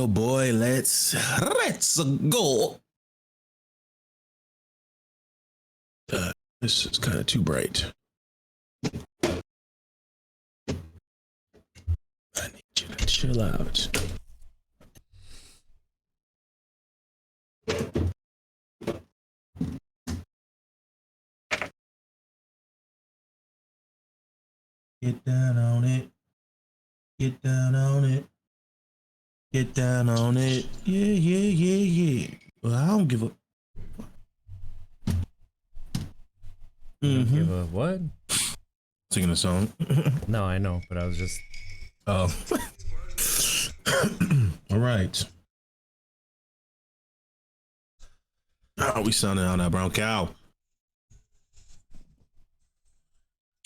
oh boy, let's go. This is kind of too bright. I need you to chill out. Get down on it. Get down on it. Get down on it. Yeah. Well, I don't give a. Give a what? Singing a song. No, I know, but I was just. Oh. All right. How are we sounding on that brown cow?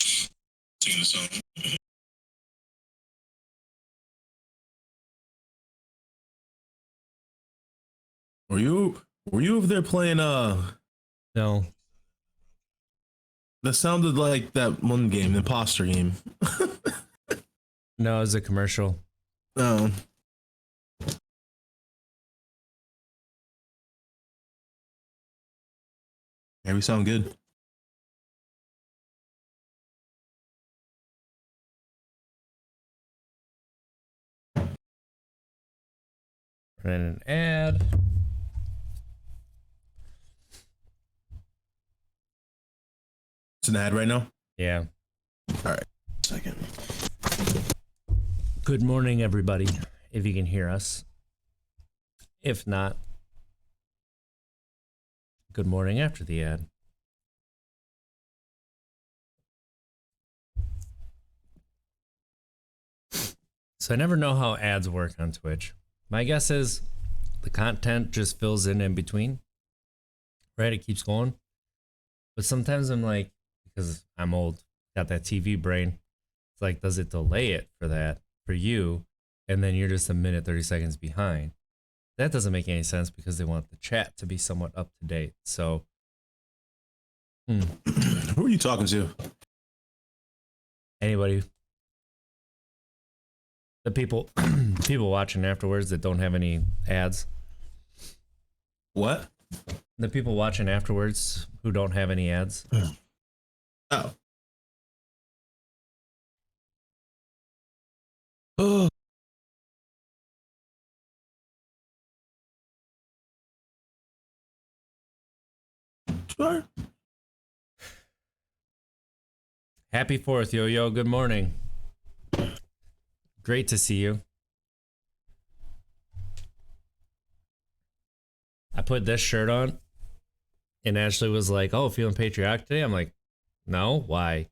Singing a song. Were you over there playing No. That sounded like that one game, the imposter game. No, it was a commercial. Oh. Yeah, we sound good. Ran an ad. It's an ad right now? Yeah. All right. Second. Good morning, everybody. If you can hear us. If not, good morning after the ad. So I never know how ads work on Twitch. My guess is the content just fills in between. Right? It keeps going. But sometimes I'm like, because I'm old, got that TV brain. It's like, does it delay it for that, for you? And then you're just a minute, 30 seconds behind. That doesn't make any sense because they want the chat to be somewhat up to date. So, Who are you talking to? anybody, the people watching afterwards that don't have any ads. What? The people watching afterwards who don't have any ads. Oh. Oh. Sure. Happy 4th, Yo-Yo. Good morning. Great to see you. I put this shirt on, and Ashley was like, oh, feeling patriotic today? I'm like, no, why?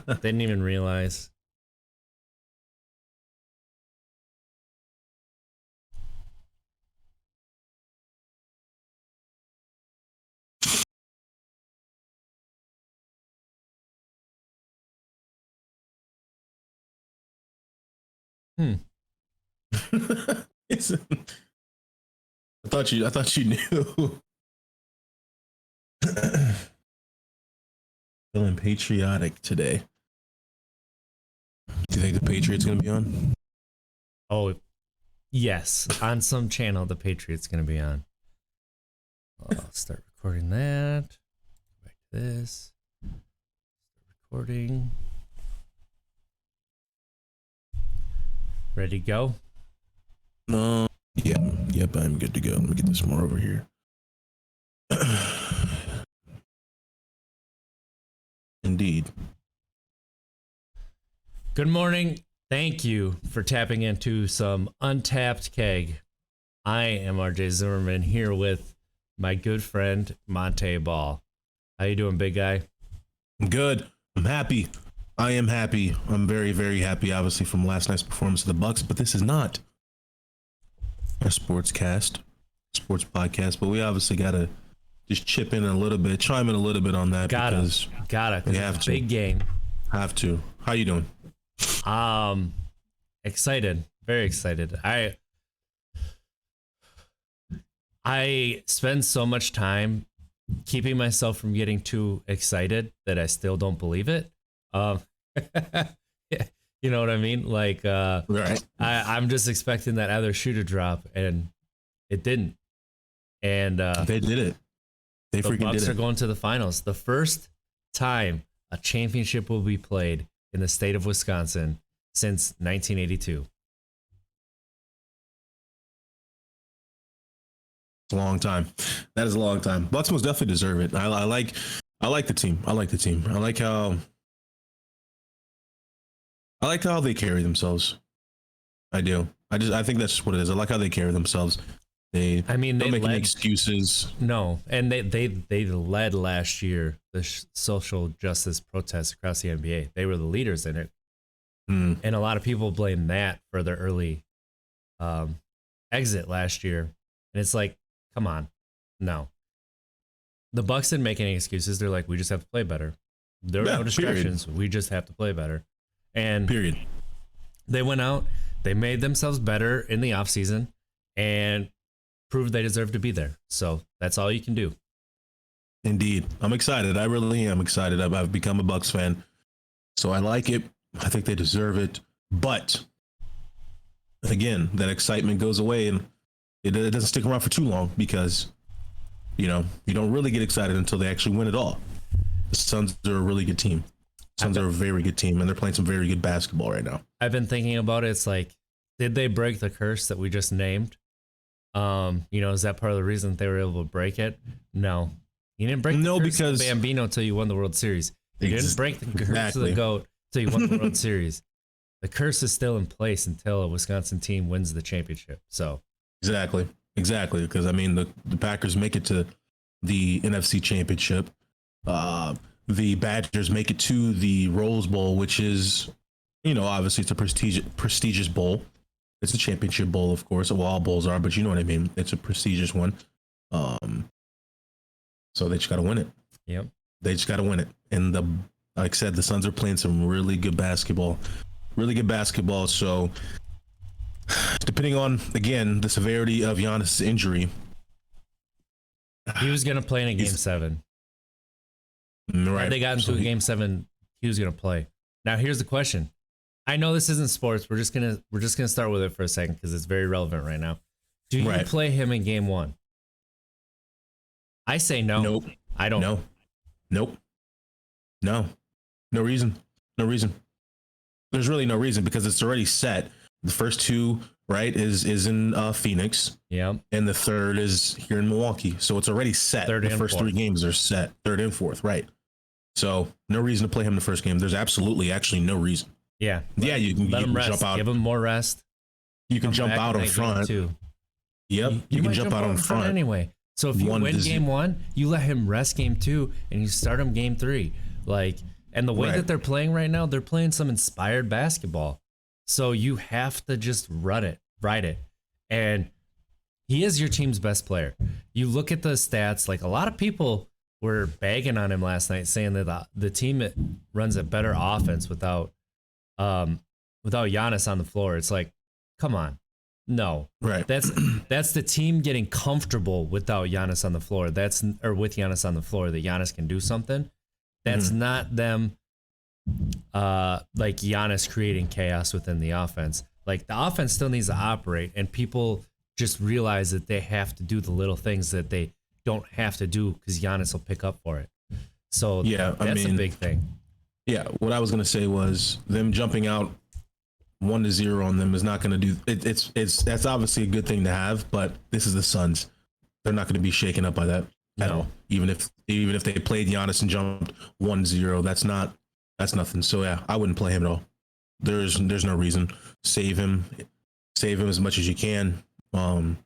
Didn't even realize. I thought you knew. Feeling patriotic today. Do you think the Patriots gonna be on? Oh, yes. On some channel, the Patriots going to be on. I'll start recording that. Go back to this. Start recording. Ready to go? Yep, I'm good to go. Let me get this more over here. Indeed. Good morning. Thank you for tapping into some Untapped Keg. I am RJ Zimmerman here with my good friend Monte Ball. How you doing, big guy? I'm good. I'm happy. I am happy. I'm very, very happy, obviously, from last night's performance of the Bucks, but this is not a sports podcast, but we obviously gotta just chime in a little bit on that. Gotta. We have to. Big game. Have to. How you doing? Excited. Very excited. I spend so much time keeping myself from getting too excited that I still don't believe it. You know what I mean? Like, Right. I'm just expecting that other shoe to drop, and it didn't. And They did it. They the freaking Bucks did are it. going to the finals. The first time a championship will be played in the state of Wisconsin since 1982. It's a long time. That is a long time. Bucks most definitely deserve it. I like the team. I like the team. I like how they carry themselves. I do. I think that's just what it is. I like how they carry themselves. They I mean, don't they make any led. excuses. No, and they led last year the social justice protests across the NBA. They were the leaders in it, Mm, and a lot of people blame that for their early exit last year. And it's like, come on, no. The Bucks didn't make any excuses. They're like, we just have to play better. There were Yeah, no distractions. We just have to play better. And period. they went out, they made themselves better in the offseason and proved they deserve to be there. So that's all you can do. Indeed. I'm excited. I really am excited. I've become a Bucks fan. So I like it. I think they deserve it. But again, that excitement goes away and it doesn't stick around for too long because, you don't really get excited until they actually win it all. The Suns are a really good team. Suns are a very good team, and they're playing some very good basketball right now. I've been thinking about it. It's like, did they break the curse that we just named? Is that part of the reason they were able to break it? No. You didn't break the curse because of Bambino until you won the World Series. You didn't break the curse of the GOAT until you won the World Series. The curse is still in place until a Wisconsin team wins the championship. So Exactly. Because I mean, the Packers make it to the NFC Championship. The Badgers make it to the Rose Bowl, which is, obviously it's a prestigious bowl. It's a championship bowl, of course. Well, all bowls are, but you know what I mean. It's a prestigious one. So they just got to win it. yep. They just got to win it. And like I said, the Suns are playing some really good basketball. Really good basketball. So depending on, again, the severity of Giannis' injury. He was going to play in a game 7. Right. Had they got into a game 7, he was going to play. Now, here's the question. I know this isn't sports. We're just gonna start with it for a second because it's very relevant right now. Do you play him in game 1? I say no. Nope. I don't. No. Nope. No. No reason. No reason. There's really no reason because it's already set. The first 2, right, is in Phoenix. Yeah. And the third is here in Milwaukee. So it's already set. The first 3 games are set. 3rd and 4th, right. So no reason to play him the first game. There's actually no reason. Yeah. You can rest. jump out. Give him more rest. You can jump out in front. Too. Yep. You can jump out in front anyway. So if you win game 1, you let him rest game 2 and you start him game 3. And the way that they're playing right now, they're playing some inspired basketball. So you have to just ride it. And he is your team's best player. You look at the stats, like a lot of people were bagging on him last night saying that the team runs a better offense without Giannis on the floor. It's like, come on. No. Right. That's the team getting comfortable without Giannis on the floor. With Giannis on the floor that Giannis can do something. That's not them like Giannis creating chaos within the offense. Like the offense still needs to operate and people just realize that they have to do the little things that they don't have to do because Giannis will pick up for it. So that's a big thing. Yeah, what I was gonna say was them jumping out 1-0 on them is not gonna do it. That's obviously a good thing to have, but this is the Suns. They're not gonna be shaken up by that at all. Even if they played Giannis and jumped 1-0, that's nothing. So yeah, I wouldn't play him at all. There's no reason. Save him as much as you can. You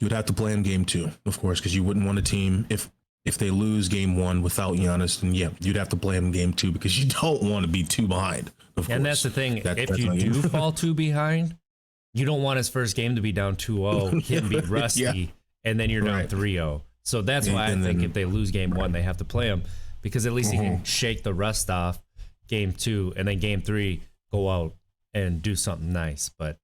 would have to play him game 2, of course, because you wouldn't want a team if they lose game 1 without Giannis, then you'd have to play him game 2 because you don't want to be 2 behind. Of course. And that's the thing. If you do fall 2 behind, you don't want his first game to be down 2-0, him be rusty, and then you're down 3-0. So that's why I think if they lose game 1, they have to play him because at least he can shake the rust off game 2, and then game 3 go out and do something nice. But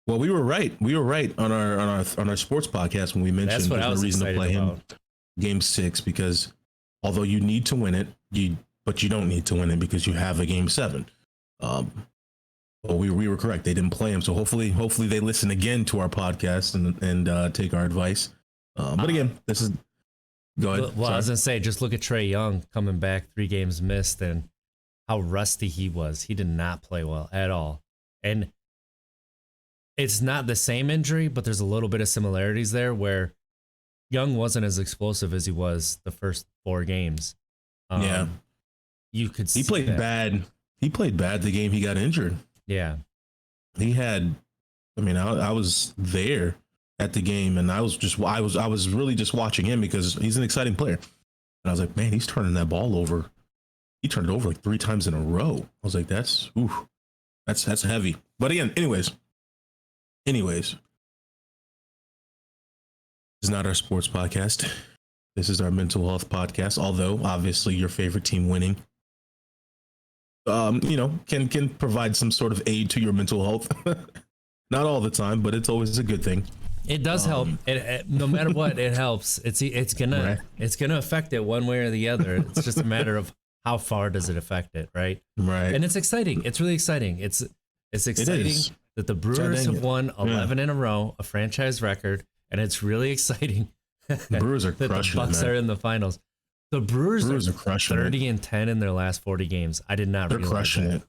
well, we were right. We were right on our sports podcast when we mentioned there's no reason to play him game 6 because although you need to win it, you but you don't need to win it because you have a game 7. Well, we were correct. They didn't play him, so hopefully they listen again to our podcast and take our advice. But again, this is go ahead. Well, I was gonna say, just look at Trae Young coming back, 3 games missed, and how rusty he was. He did not play well at all, and it's not the same injury, but there's a little bit of similarities there where Young wasn't as explosive as he was the first 4 games. Yeah, you could see he played that. bad. He played bad the game he got injured. Yeah, He had. I mean, I was there at the game, and I was really just watching him because he's an exciting player. And I was like, man, he's turning that ball over. He turned it over like 3 times in a row. I was like, that's heavy. But again, anyways, this is not our sports podcast. This is our mental health podcast. Although obviously your favorite team winning, can provide some sort of aid to your mental health. Not all the time, but it's always a good thing. it does help. No matter what, it helps. It's gonna affect it one way or the other. It's just a matter of how far does it affect it, right? Right. And it's exciting. It's really exciting. It's exciting that the Brewers have won 11 in a row, a franchise record, and it's really exciting. The Brewers are that crushing the Bucks it, man. are in the finals. The Brewers are crushing 30 and 10 in their last 40 games. I did not They're realize crushing that.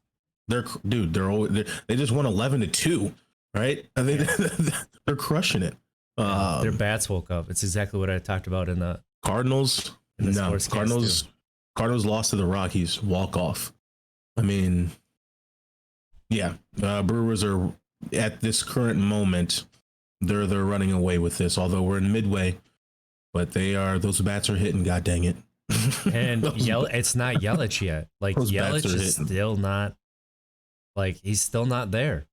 it. They just won 11-2, right? I mean, they're crushing it. Their bats woke up. It's exactly what I talked about in the Cardinals. in the No, sportscast, Cardinals lost to the Rockies. Walk off. I mean, yeah. Brewers are at this current moment. They're running away with this. Although we're in midway, but those bats are hitting. God dang it. And it's not Yelich yet. Like Those bats Yelich are is hitting. still not, like he's still not there.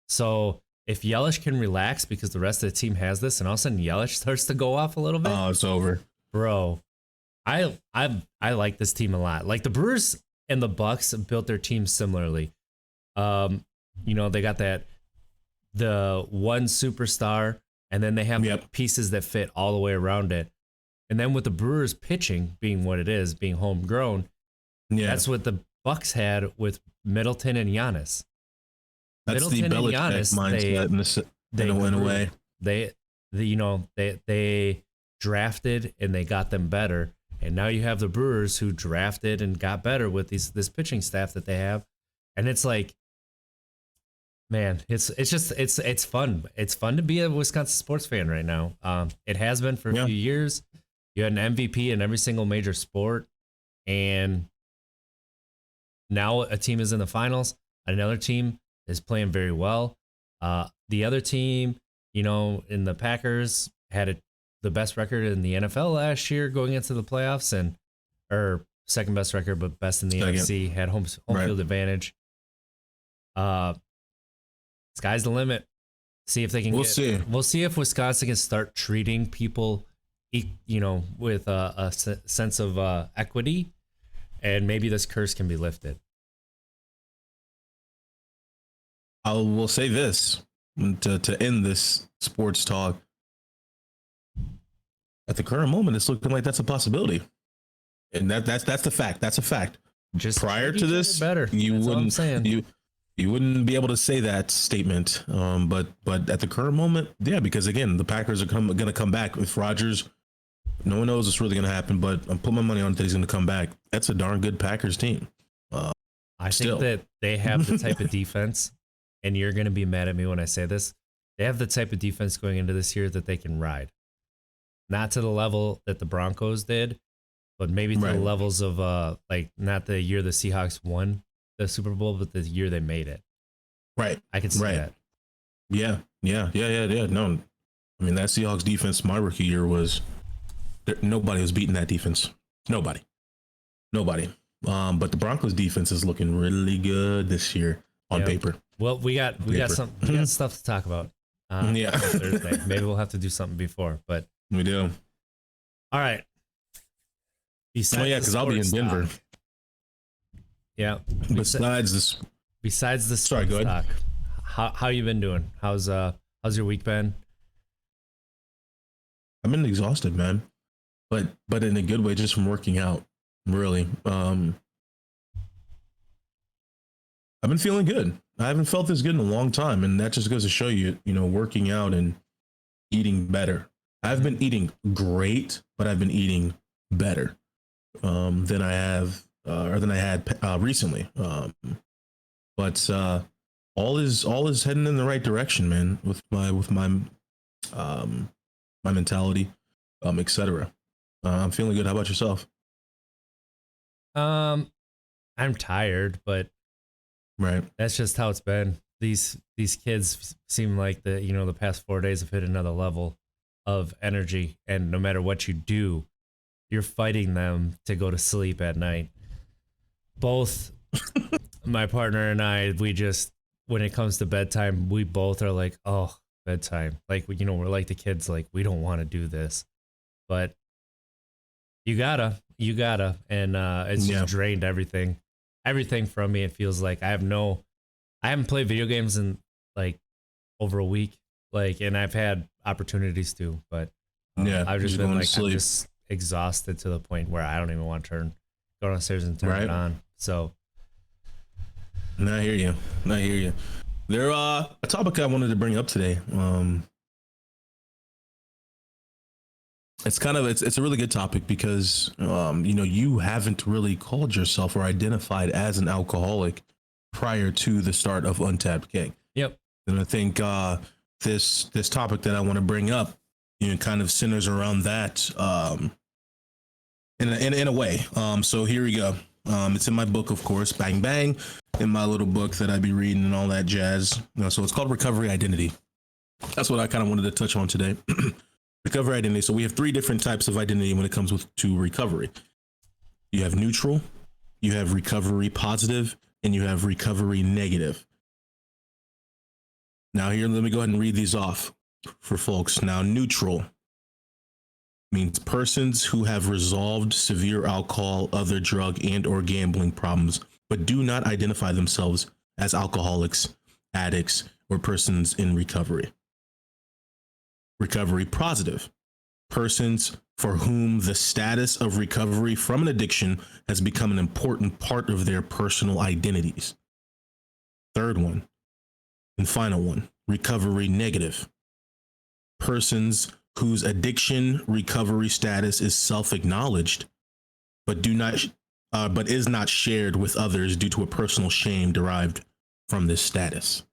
So if Yelich can relax because the rest of the team has this, and all of a sudden Yelich starts to go off a little bit, Oh, it's over. bro. I like this team a lot. Like the Brewers and the Bucks built their team similarly. They got the one superstar, and then they have pieces that fit all the way around it. And then with the Brewers pitching being what it is, being homegrown, that's what the Bucks had with Middleton and Giannis. That's Middleton the and Belichick mindset in a way. They drafted and they got them better. And now you have the Brewers who drafted and got better with this pitching staff that they have. And it's like, man, it's fun. It's fun to be a Wisconsin sports fan right now. It has been for a few years. You had an MVP in every single major sport, and now a team is in the finals. Another team is playing very well. The other team, in the Packers, had the best record in the NFL last year going into the playoffs, or second best record, but best in the NFC. Had home field advantage. Sky's the limit. See if they can. We'll see if Wisconsin can start treating people, with a sense of equity, and maybe this curse can be lifted. I will say this to end this sports talk. At the current moment, it's looking like that's a possibility, and that's the fact. That's a fact. Just prior to this, better. You that's wouldn't you wouldn't be able to say that statement. But at the current moment, yeah, because again, the Packers are going to come back with Rodgers. No one knows what's really going to happen, but I'm putting my money on it that he's going to come back. That's a darn good Packers team. I think that they have the type of defense, and you're going to be mad at me when I say this. They have the type of defense going into this year that they can ride. Not to the level that the Broncos did, but maybe to the levels of not the year the Seahawks won the Super Bowl, but the year they made it. Right. I can see that. Yeah. No, I mean, that Seahawks defense my rookie year was nobody was beating that defense. Nobody. But the Broncos defense is looking really good this year on paper. Well, we got stuff to talk about. On Thursday. Maybe we'll have to do something before, but we do. All right. Because I'll be in Denver. Yeah. Besides this. Sorry, go ahead. How you been doing? How's your week been? I've been exhausted, man, but in a good way, just from working out. Really, I've been feeling good. I haven't felt this good in a long time, and that just goes to show you, working out and eating better. I've been eating great, but I've been eating better than I have or than I had recently. But all is heading in the right direction, man. With my my mentality, etc. I'm feeling good. How about yourself? I'm tired, but Right. that's just how it's been. These kids seem like the past 4 days have hit another level of energy, and no matter what you do, you're fighting them to go to sleep at night. Both my partner and I, we just, when it comes to bedtime, we both are like, oh, bedtime. Like, we're like the kids, like, we don't want to do this, but you gotta, and it's just drained everything from me. It feels like I haven't played video games in like over a week, like, and I've had opportunities to, but I've just been like, I'm just exhausted to the point where I don't even want to go downstairs and turn it on. So I hear you. There a topic I wanted to bring up today. It's a really good topic because you haven't really called yourself or identified as an alcoholic prior to the start of Untapped Keg. Yep. And I think this topic that I want to bring up, kind of centers around that in a way. So here we go. It's in my book, of course, Bang Bang, in my little book that I'd be reading and all that jazz. So it's called Recovery Identity. That's what I kind of wanted to touch on today. Recovery identity. So we have three different types of identity when it comes to recovery. You have neutral, you have recovery positive, and you have recovery negative. Now here, let me go ahead and read these off for folks. Now, neutral means persons who have resolved severe alcohol, other drug, and or gambling problems, but do not identify themselves as alcoholics, addicts, or persons in recovery. Recovery positive, persons for whom the status of recovery from an addiction has become an important part of their personal identities. Third one and final one, recovery negative, persons whose addiction recovery status is self-acknowledged, but is not shared with others due to a personal shame derived from this status.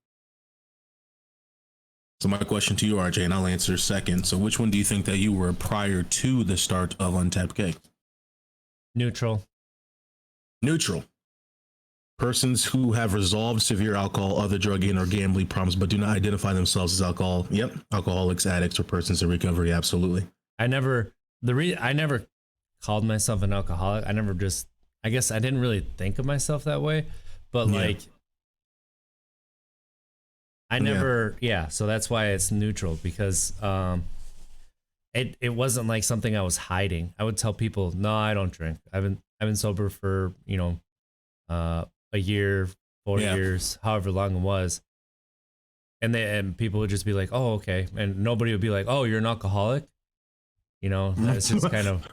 So my question to you, RJ, and I'll answer second. So which one do you think that you were prior to the start of Untapped Keg? Neutral. Neutral. Persons who have resolved severe alcohol, other drug, and or gambling problems, but do not identify themselves as alcohol. Yep. Alcoholics, addicts, or persons in recovery. Absolutely. I never called myself an alcoholic. I guess I didn't really think of myself that way, but I never, so that's why it's neutral, because it wasn't like something I was hiding. I would tell people, no, I don't drink. I've been sober for, a year, 4 years, however long it was. And people would just be like, oh, okay. And nobody would be like, oh, you're an alcoholic. It's just kind of.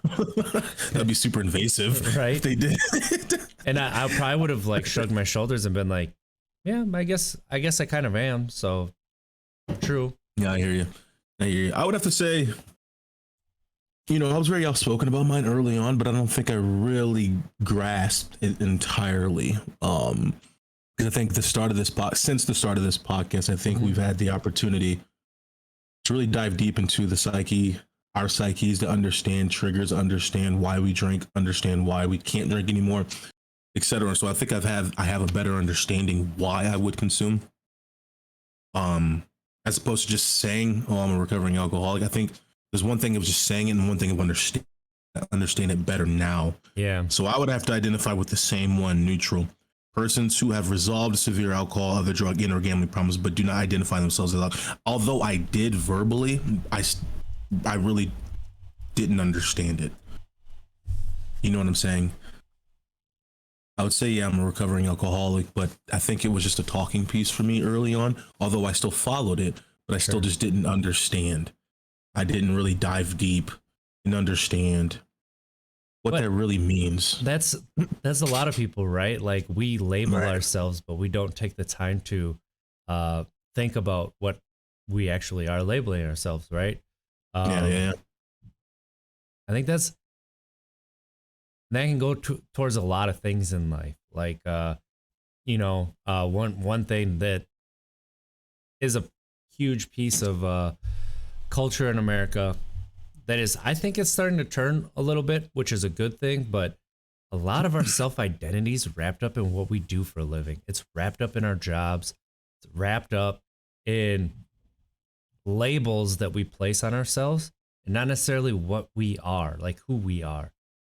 That'd be super invasive. Right. If they did. And I probably would have like shrugged my shoulders and been like, yeah, I guess I kind of am. So true. Yeah, I hear you. I would have to say, I was very outspoken about mine early on, but I don't think I really grasped it entirely. Because I think since the start of this podcast, I think we've had the opportunity to really dive deep into our psyches, to understand triggers, understand why we drink, understand why we can't drink anymore, etc. So I think I have a better understanding why I would consume, as opposed to just saying, "Oh, I'm a recovering alcoholic." I think there's one thing of just saying it and one thing of understand it better now. Yeah. So I would have to identify with the same one, neutral. Persons who have resolved severe alcohol, other drug, and or gambling problems, but do not identify themselves as alcoholic. Although I did verbally, I really didn't understand it. You know what I'm saying? I would say, I'm a recovering alcoholic, but I think it was just a talking piece for me early on, although I still followed it, but I still just didn't understand. I didn't really dive deep and understand what But that really means. that's a lot of people, right? Like we label Right. ourselves, but we don't take the time to think about what we actually are labeling ourselves, right? Yeah. I think that can go towards a lot of things in life. Like one thing that is a huge piece of culture in America that is, I think it's starting to turn a little bit, which is a good thing, but a lot of our self-identity is wrapped up in what we do for a living. It's wrapped up in our jobs. It's wrapped up in labels that we place on ourselves and not necessarily what we are, like who we are.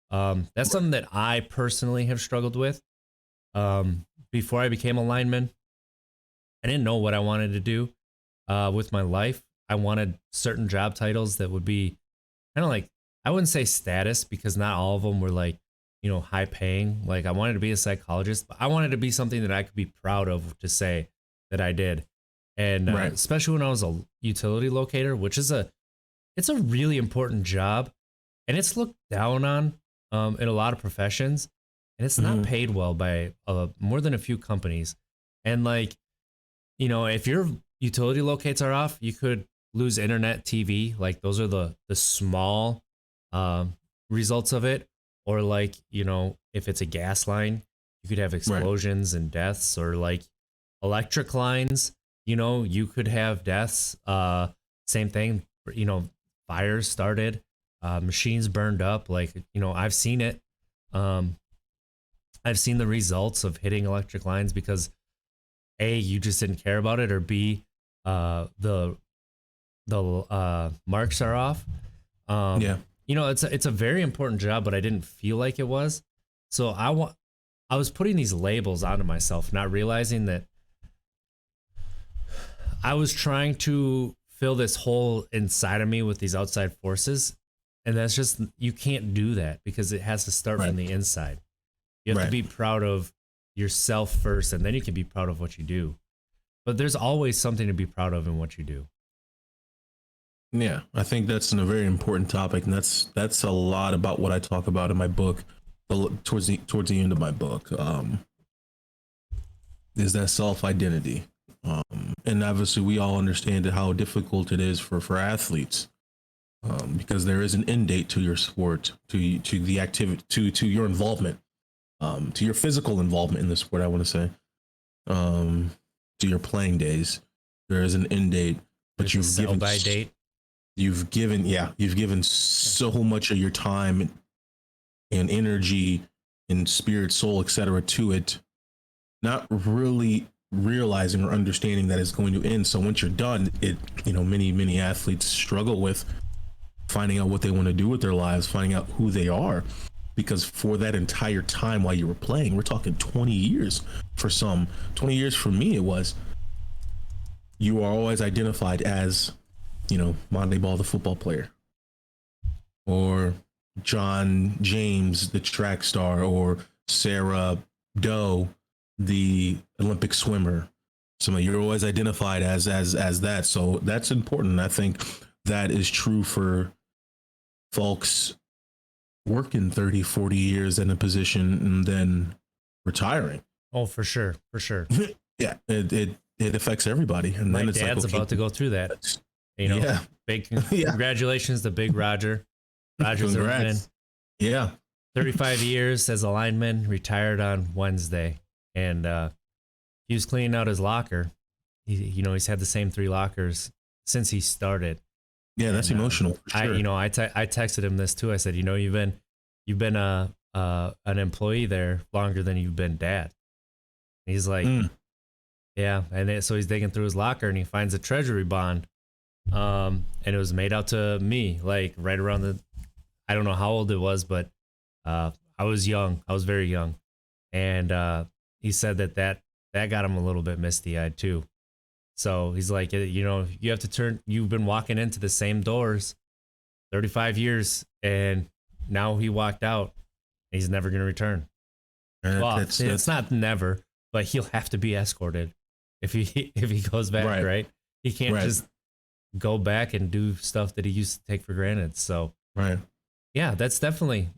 That's something that I personally have struggled with. Before I became a lineman, I didn't know what I wanted to do with my life. I wanted certain job titles that would be kind of like, I wouldn't say status because not all of them were like, high paying. Like I wanted to be a psychologist, but I wanted to be something that I could be proud of to say that I did. And especially when I was a utility locator, which is it's a really important job and it's looked down on in a lot of professions, and it's not paid well by more than a few companies. And like, if your utility locates are off, you could lose internet, TV. Like those are the small results of it. Or like, if it's a gas line, you could have explosions and deaths, or like electric lines, you could have deaths. Same thing, fires started, machines burned up. Like, I've seen it. I've seen the results of hitting electric lines because A, you just didn't care about it, or B, the marks are off. It's a very important job, but I didn't feel like it was. So I was putting these labels onto myself, not realizing that I was trying to fill this hole inside of me with these outside forces. And that's just, you can't do that because it has to start from the inside. You have to be proud of yourself first, and then you can be proud of what you do. But there's always something to be proud of in what you do. Yeah, I think that's a very important topic, and that's a lot about what I talk about in my book. Towards the end of my book, is that self-identity, and obviously we all understand how difficult it is for athletes, because there is an end date to your sport, to the activity, to your involvement, to your physical involvement in the sport. I want to say, to your playing days, there is an end date, but There's you've given by date. You've given so much of your time and energy and spirit, soul, etc. to it, not really realizing or understanding that it's going to end. So once you're done, many athletes struggle with finding out what they want to do with their lives, finding out who they are, because for that entire time while you were playing, we're talking 20 years for some, 20 years for me, it was, you are always identified as, Monday Ball, the football player, or John James, the track star, or Sarah Doe, the Olympic swimmer. So you're always identified as that. So that's important. I think that is true for folks working 30, 40 years in a position and then retiring. Oh, for sure. For sure. Yeah. It affects everybody. And my then it's dad's like, okay, about to go through that. Big congratulations to Big Roger. Roger's in. Yeah. 35 years as a lineman, retired on Wednesday. And he was cleaning out his locker. He's had the same 3 lockers since he started. Yeah, that's emotional. For sure. I texted him this too. I said, you've been an employee there longer than you've been dad. And he's like, yeah. And so he's digging through his locker and he finds a treasury bond. And it was made out to me, like right around I don't know how old it was, but I was young. I was very young. And he said that got him a little bit misty eyed too. So he's like, you have to you've been walking into the same doors 35 years and now he walked out and he's never going to return. Well, it's not never, but he'll have to be escorted if he goes back, right? He can't just go back and do stuff that he used to take for granted. So, yeah, that's definitely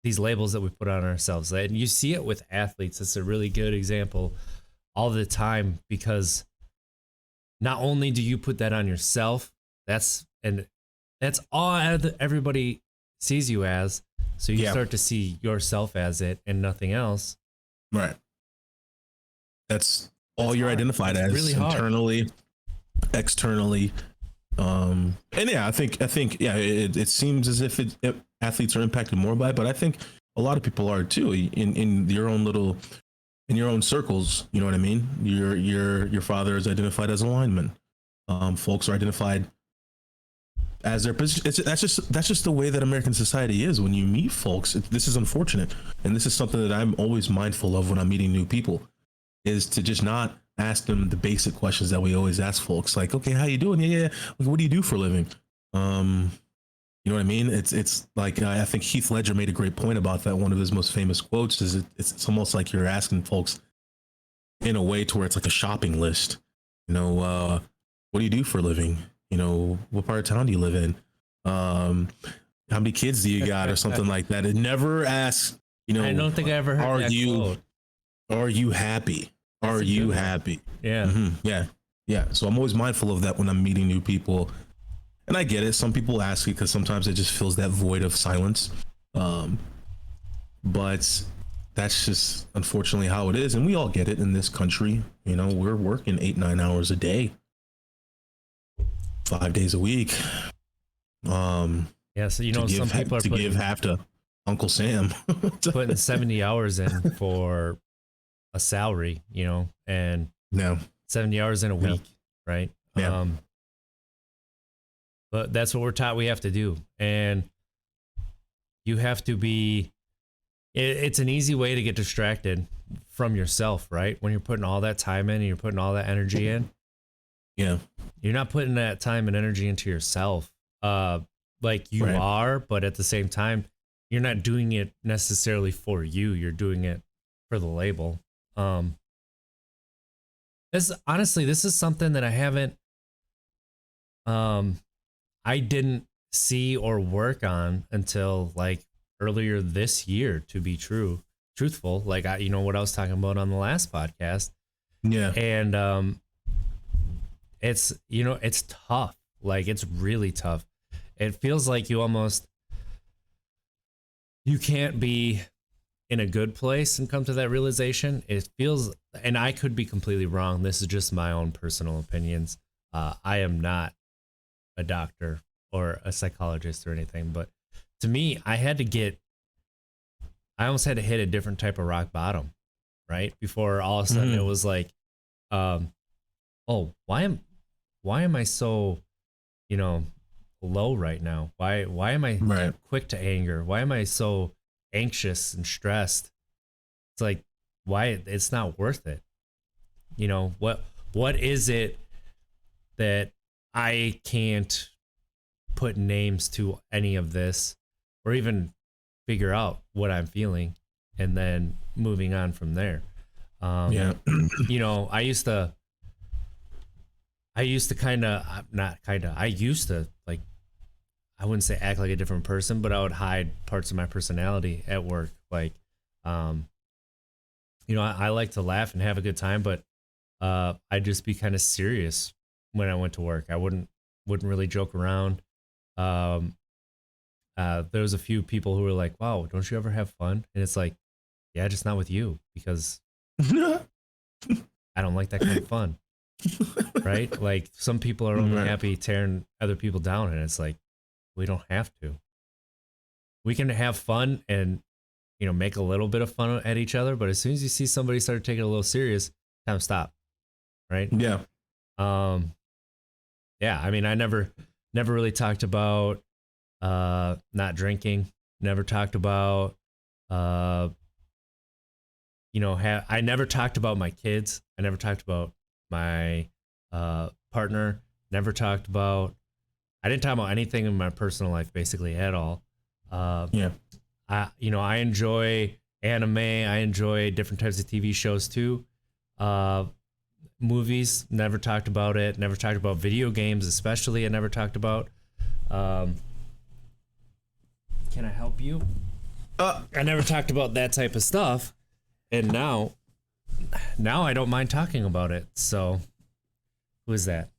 these labels that we put on ourselves. And you see it with athletes. It's a really good example all the time, because not only do you put that on yourself, that's all everybody sees you as. So you start to see yourself as it and nothing else. Right. That's all you're identified as, really internally, externally. And yeah, I think it seems as if athletes are impacted more by it, but I think a lot of people are too, in your own circles. You know what I mean? Your father is identified as a lineman. Folks are identified as their position. That's just the way that American society is. When you meet folks, this is unfortunate, and this is something that I'm always mindful of when I'm meeting new people, is to just not ask them the basic questions that we always ask folks, like, okay, how you doing? Yeah. What do you do for a living? You know what I mean? It's like, I think Heath Ledger made a great point about that. One of his most famous quotes is it's almost like you're asking folks in a way to where it's like a shopping list. You know, what do you do for a living? You know, what part of town do you live in? How many kids do you got, or something like that? It never asks, you know, I don't think I ever heard that quote. Are you happy? Are you happy? Yeah. Mm-hmm. Yeah. So I'm always mindful of that when I'm meeting new people. And I get it. Some people ask it because sometimes it just fills that void of silence. But that's just unfortunately how it is. And we all get it in this country. You know, we're working 8-9 hours a day, 5 days a week. Yeah. So, you know, some people are give half to Uncle Sam. putting 70 hours in for a salary, you know, and 70 hours in a week. Right. Yeah. But that's what we're taught we have to do. And you have to be, it's an easy way to get distracted from yourself, right? When you're putting all that time in and you're putting all that energy in. Yeah. You're not putting that time and energy into yourself. Like you are, but at the same time, you're not doing it necessarily for you. You're doing it for the label. This is something that I haven't, I didn't see or work on until like earlier this year, to be truthful. Like you know what I was talking about on the last podcast. Yeah. And, it's, you know, it's tough. Like it's really tough. It feels like you can't be in a good place and come to that realization. It feels, and I could be completely wrong. This is just my own personal opinions. I am not a doctor or a psychologist or anything, but to me, I almost had to hit a different type of rock bottom, right? Before all of a sudden it was like, oh, why am I so, you know, low right now? Why am I quick to anger? Why am I so anxious and stressed? It's like, why? It's not worth it. You know, what is it that I can't put names to any of this, or even figure out what I'm feeling, and then moving on from there. You know, I used to like, I wouldn't say act like a different person, but I would hide parts of my personality at work. Like, you know, I like to laugh and have a good time, but I'd just be kind of serious when I went to work. I wouldn't really joke around. There was a few people who were like, wow, don't you ever have fun? And it's like, yeah, just not with you, because I don't like that kind of fun. Right? Like some people are only happy tearing other people down, and it's like, we don't have to. We can have fun and, you know, make a little bit of fun at each other, but as soon as you see somebody start taking it a little serious, time to stop. Right? Yeah. Yeah, I mean, I never really talked about not drinking. Never talked about you know, I never talked about my kids. I never talked about my partner. Never talked about, I didn't talk about anything in my personal life basically at all. You know, I enjoy anime. I enjoy different types of TV shows too. Movies, never talked about it. Never talked about video games, especially. I never talked about. Can I help you? I never talked about that type of stuff, and now I don't mind talking about it. So, who is that?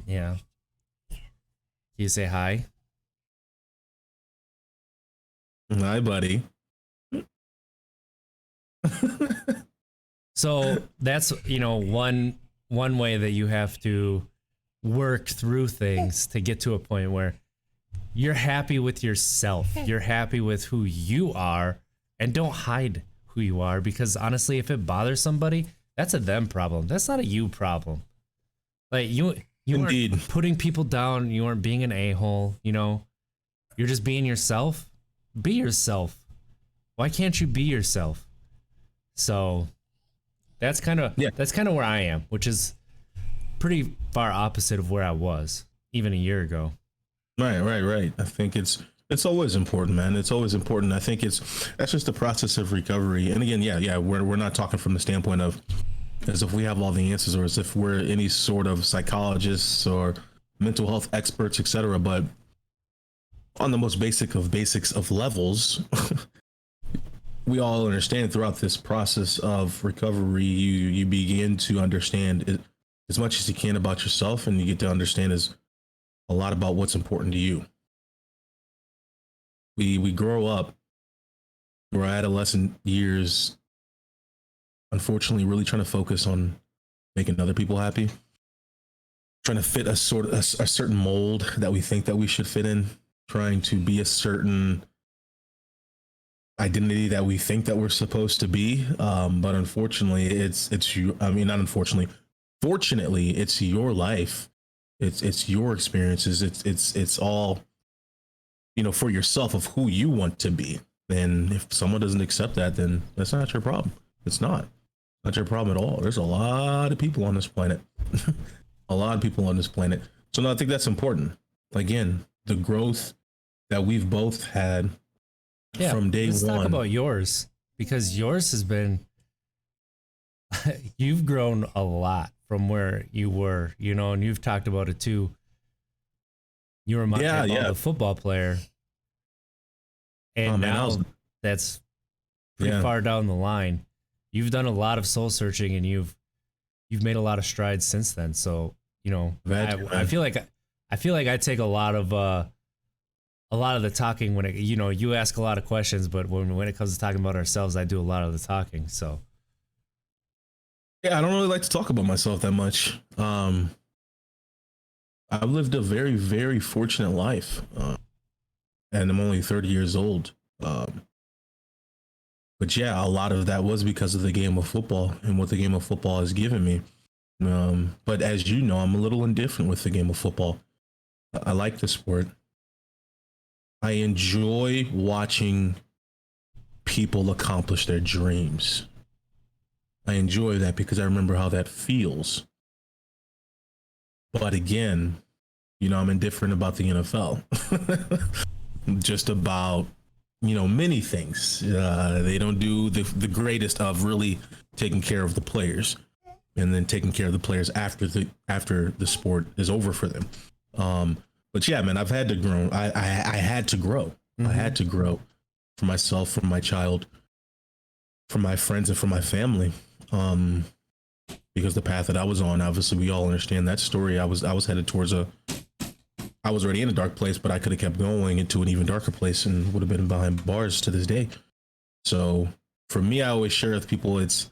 Yeah. Can you say hi? Hi, buddy. So that's, one way that you have to work through things to get to a point where you're happy with yourself. You're happy with who you are, and don't hide who you are, because honestly, if it bothers somebody, that's a them problem. That's not a you problem. Like you Indeed. aren't putting people down. You aren't being an a-hole, You're just being yourself. Be yourself. Why can't you be yourself? So that's kind of where I am, which is pretty far opposite of where I was even a year ago. Right. I think it's always important, man. It's always important. I think that's just the process of recovery. And again, we're not talking from the standpoint of as if we have all the answers or as if we're any sort of psychologists or mental health experts, etc. But on the most basics of levels, we all understand throughout this process of recovery, you begin to understand it, as much as you can about yourself, and you get to understand a lot about what's important to you. We grow up, our adolescent years, unfortunately, really trying to focus on making other people happy, trying to fit a certain mold that we think that we should fit in, trying to be a certain identity that we think that we're supposed to be. But unfortunately, it's you. I mean, not unfortunately, fortunately, it's your life. It's your experiences. It's all, for yourself of who you want to be. And if someone doesn't accept that, then that's not your problem. It's not your problem at all. There's a lot of people on this planet, a lot of people on this planet. So no, I think that's important. Again, the growth that we've both had from day let's one. Talk about yours, because yours has been, you've grown a lot from where you were, and you've talked about it too. You were the football player, and now that's pretty far down the line. You've done a lot of soul searching, and you've made a lot of strides since then. So I feel like I take a lot of the talking when you ask a lot of questions, but when it comes to talking about ourselves, I do a lot of the talking. So yeah, I don't really like to talk about myself that much. I've lived a very, very fortunate life, and I'm only 30 years old. But yeah, a lot of that was because of the game of football and what the game of football has given me. But as you know, I'm a little indifferent with the game of football. I like the sport. I enjoy watching people accomplish their dreams. I enjoy that because I remember how that feels. But again, I'm indifferent about the NFL. Just about, many things. They don't do the greatest of really taking care of the players and then taking care of the players after the sport is over for them. But yeah, man, I've had to grow. I had to grow. Mm-hmm. I had to grow for myself, for my child, for my friends, and for my family. Because the path that I was on, obviously we all understand that story. I was headed towards I was already in a dark place, but I could have kept going into an even darker place and would have been behind bars to this day. So for me, I always share with people, it's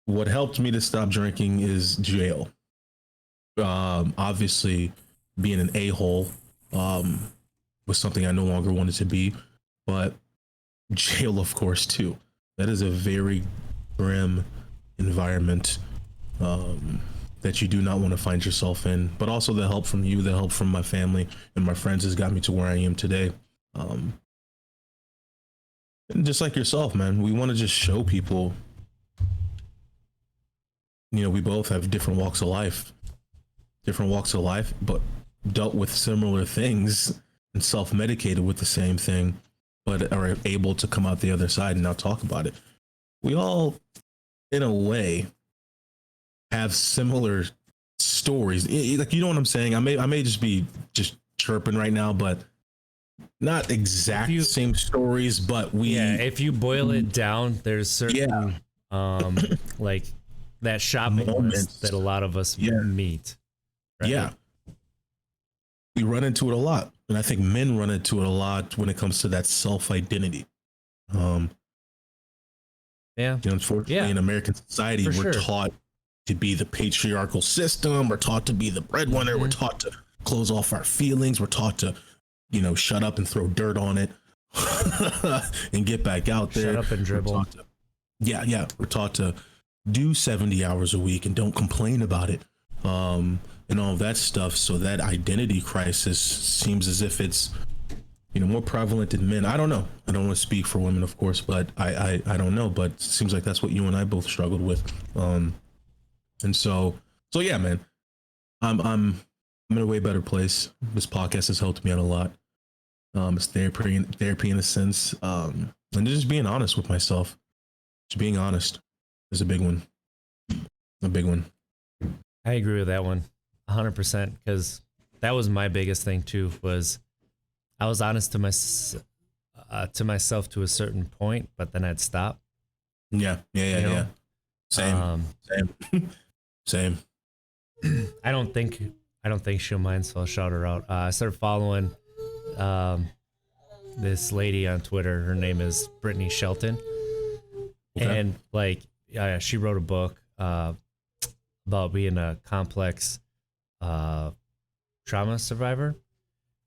what helped me to stop drinking is jail. Obviously being an a-hole was something I no longer wanted to be, but jail, of course, too. That is a very grim environment that you do not want to find yourself in. But also the help from you, the help from my family and my friends has got me to where I am today. And just like yourself, man, we want to just show people, we both have different walks of life, but dealt with similar things and self-medicated with the same thing, but are able to come out the other side and now talk about it. We all, in a way, have similar stories. Like, you know what I'm saying? I may just be just chirping right now, but not exact you- same stories, but we Yeah, if you boil it down, there's certain like that shopping Moments. list that a lot of us Yeah. meet. Right? yeah, we run into it a lot, and I think men run into it a lot when it comes to that self identity. Yeah. Unfortunately, Yeah. in American society, For we're sure. taught to be the patriarchal system. We're taught to be the breadwinner. We're taught to close off our feelings. We're taught to, shut up and throw dirt on it and get back out there. Shut up and We're dribble. taught to- yeah. We're taught to do 70 hours a week and don't complain about it. And all of that stuff. So that identity crisis seems as if it's, more prevalent in men. I don't know. I don't want to speak for women, of course, but I don't know. But it seems like that's what you and I both struggled with. And so yeah, man, I'm in a way better place. This podcast has helped me out a lot. It's therapy in a sense. And just being honest with myself. Just being honest is a big one. A big one. I agree with that one 100% because that was my biggest thing too, was I was honest to myself to a certain point, but then I'd stop. Yeah. Same. Same. I don't think she'll mind, so I'll shout her out. I started following this lady on Twitter. Her name is Brittany Shelton. Okay. And she wrote a book about being a complex trauma survivor.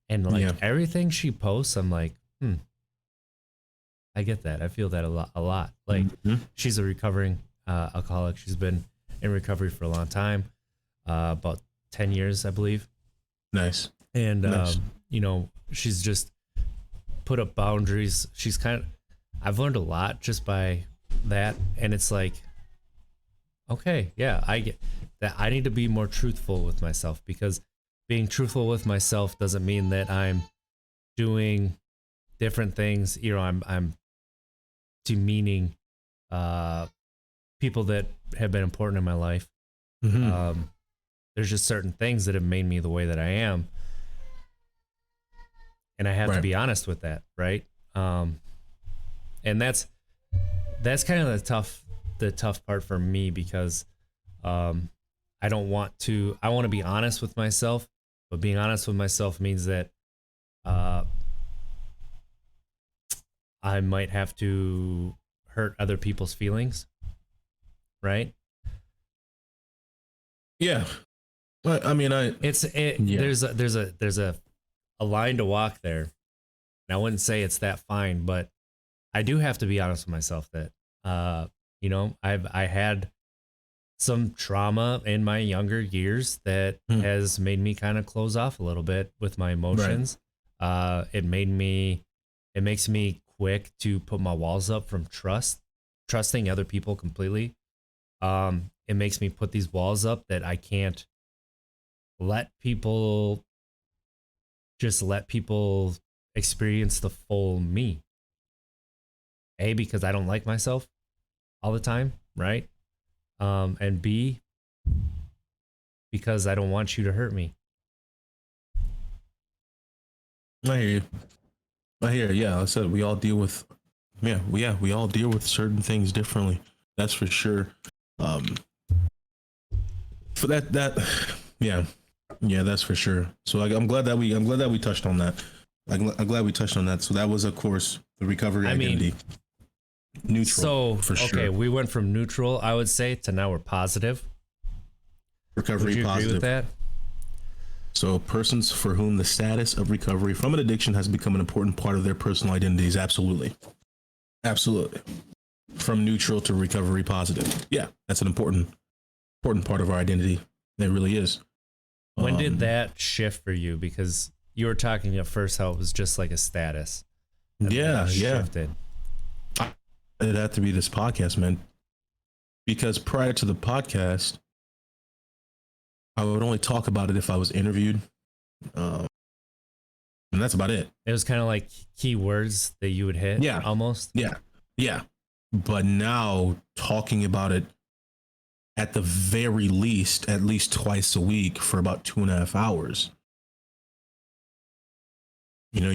And everything she posts, I'm like, I get that. I feel that a lot. Like she's a recovering alcoholic. She's been in recovery for a long time, about 10 years, I believe. Nice. And, she's just put up boundaries. I've learned a lot just by that. And it's like, okay, yeah, I get that. I need to be more truthful with myself, because being truthful with myself doesn't mean that I'm doing different things. I'm demeaning people that have been important in my life. There's just certain things that have made me the way that I am, and I have to be honest with that, right? And that's kind of the tough part for me, because I want to be honest with myself, but being honest with myself means that I might have to hurt other people's feelings, right? Yeah. I mean, there's a line to walk there. And I wouldn't say it's that fine, but I do have to be honest with myself that I had some trauma in my younger years that has made me kind of close off a little bit with my emotions. It makes me quick to put my walls up from trusting other people completely. It makes me put these walls up that I can't let people experience the full me. A, because I don't like myself all the time, right? And B, because I don't want you to hurt me. I hear you. Yeah, I said we all deal with we all deal with certain things differently. That's for sure. For that that's for sure. So I'm glad that we touched on that. I'm glad we touched on that. So that was, of course, the recovery identity. Neutral. So for sure. Okay, we went from neutral, I would say, to now we're positive. Recovery Would you positive. agree with that? So persons for whom the status of recovery from an addiction has become an important part of their personal identities. Absolutely. From neutral to recovery positive. Yeah, that's an important part of our identity. It really is. When did that shift for you? Because you were talking at first how it was just like a status. And then it shifted. It'd have to be this podcast, man. Because prior to the podcast, I would only talk about it if I was interviewed. And that's about it. It was kind of like keywords that you would hit. Yeah. Almost. Yeah. But now talking about it at the very least, at least twice a week for about 2.5 hours. you know,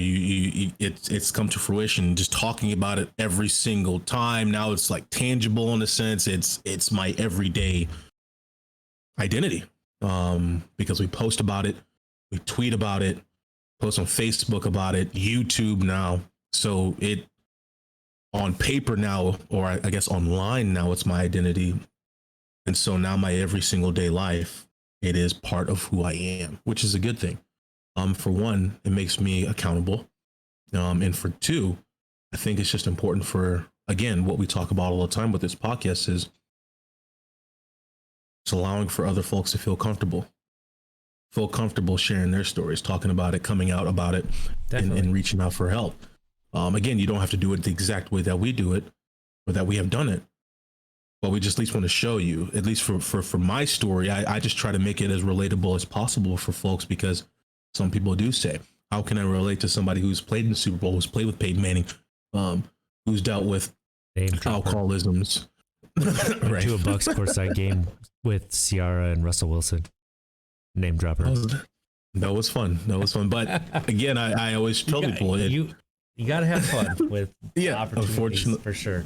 it's come to fruition. Just talking about it every single time. Now it's like tangible in a sense. It's my everyday identity. Because we post about it, we tweet about it, post on Facebook about it, YouTube now. So it on paper now, or I guess online now, it's my identity. And so now my every single day life, it is part of who I am, which is a good thing. For one, it makes me accountable. And for two, I think it's just important for, again, what we talk about all the time with this podcast is it's allowing for other folks to feel comfortable sharing their stories, talking about it, coming out about it, and reaching out for help. Again, you don't have to do it the exact way that we do it or that we have done it, but we just at least want to show you, at least for my story, I just try to make it as relatable as possible for folks, because some people do say, how can I relate to somebody who's played in the Super Bowl, who's played with Peyton Manning, who's dealt with alcoholisms, right? To a Bucks courtside game with Ciara and Russell Wilson. Name dropper. That was fun. But again, I always tell people you got to have fun with opportunities, for sure.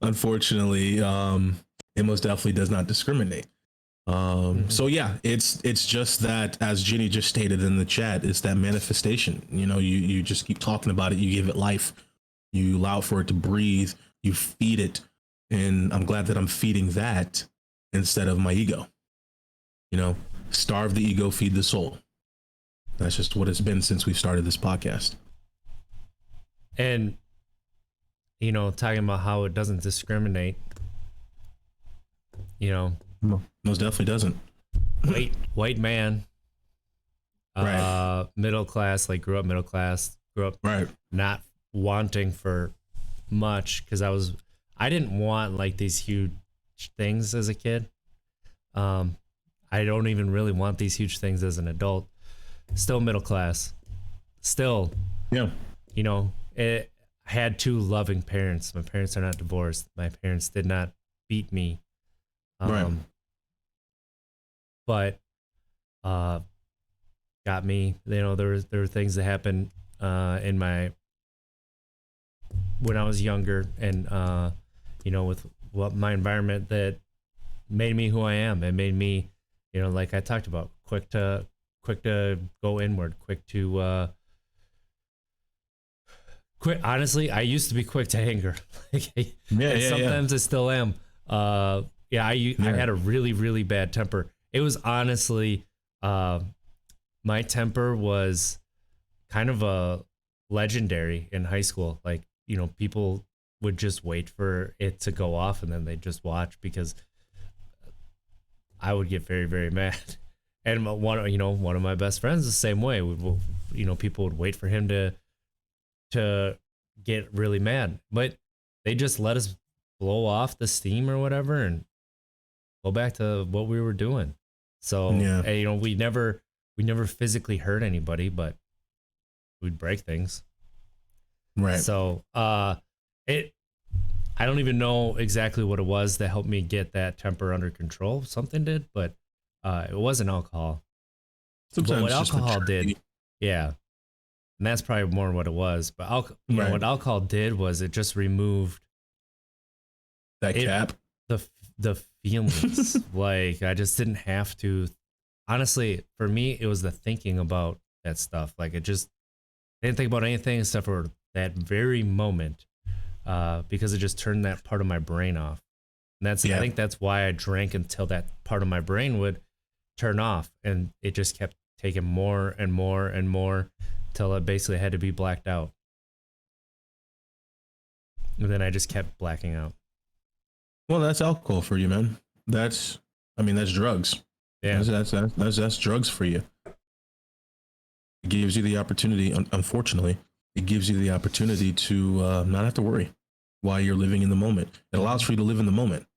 Unfortunately, it most definitely does not discriminate. So yeah, it's just that, as Ginny just stated in the chat, it's that manifestation. You know, you just keep talking about it. You give it life. You allow for it to breathe. You feed it. And I'm glad that I'm feeding that instead of my ego. You know, starve the ego, feed the soul. That's just what it's been since we started this podcast. And, you know, talking about how it doesn't discriminate, you know. Most definitely doesn't. White man, right. Middle class, like grew up right. Not wanting for much, because I didn't want like these huge things as a kid. I don't even really want these huge things as an adult. Still middle class. Still, yeah. You know, I had two loving parents. My parents are not divorced. My parents did not beat me. Right. But got me. You know, there were things that happened when I was younger, and you know, with my environment that made me who I am. It made me, you know, like I talked about, quick to go inward, quick. Honestly, I used to be quick to anger. Sometimes I still am. I had a really, really bad temper. It was honestly, my temper was kind of a legendary in high school. Like, you know, people would just wait for it to go off and then they just watch, because I would get very, very mad. And one of my best friends the same way. You know, people would wait for him to get really mad, but they just let us blow off the steam or whatever and go back to what we were doing. So, you know, we never physically hurt anybody, but we'd break things. Right. So, I don't even know exactly what it was that helped me get that temper under control. Something did, but it wasn't alcohol. Sometimes but what alcohol did, and that's probably more what it was. But what alcohol did was it just removed that cap, the feelings. Like, I just didn't have to. Honestly, for me, it was the thinking about that stuff. Like, I didn't think about anything except for that very moment, because it just turned that part of my brain off. And I think that's why I drank until that part of my brain would turn off, and it just kept taking more and more and more till it basically had to be blacked out. And then I just kept blacking out. Well, that's alcohol for you, man. That's drugs. Yeah, that's drugs for you. It gives you the opportunity. Unfortunately, it gives you the opportunity to not have to worry while you're living in the moment. It allows for you to live in the moment.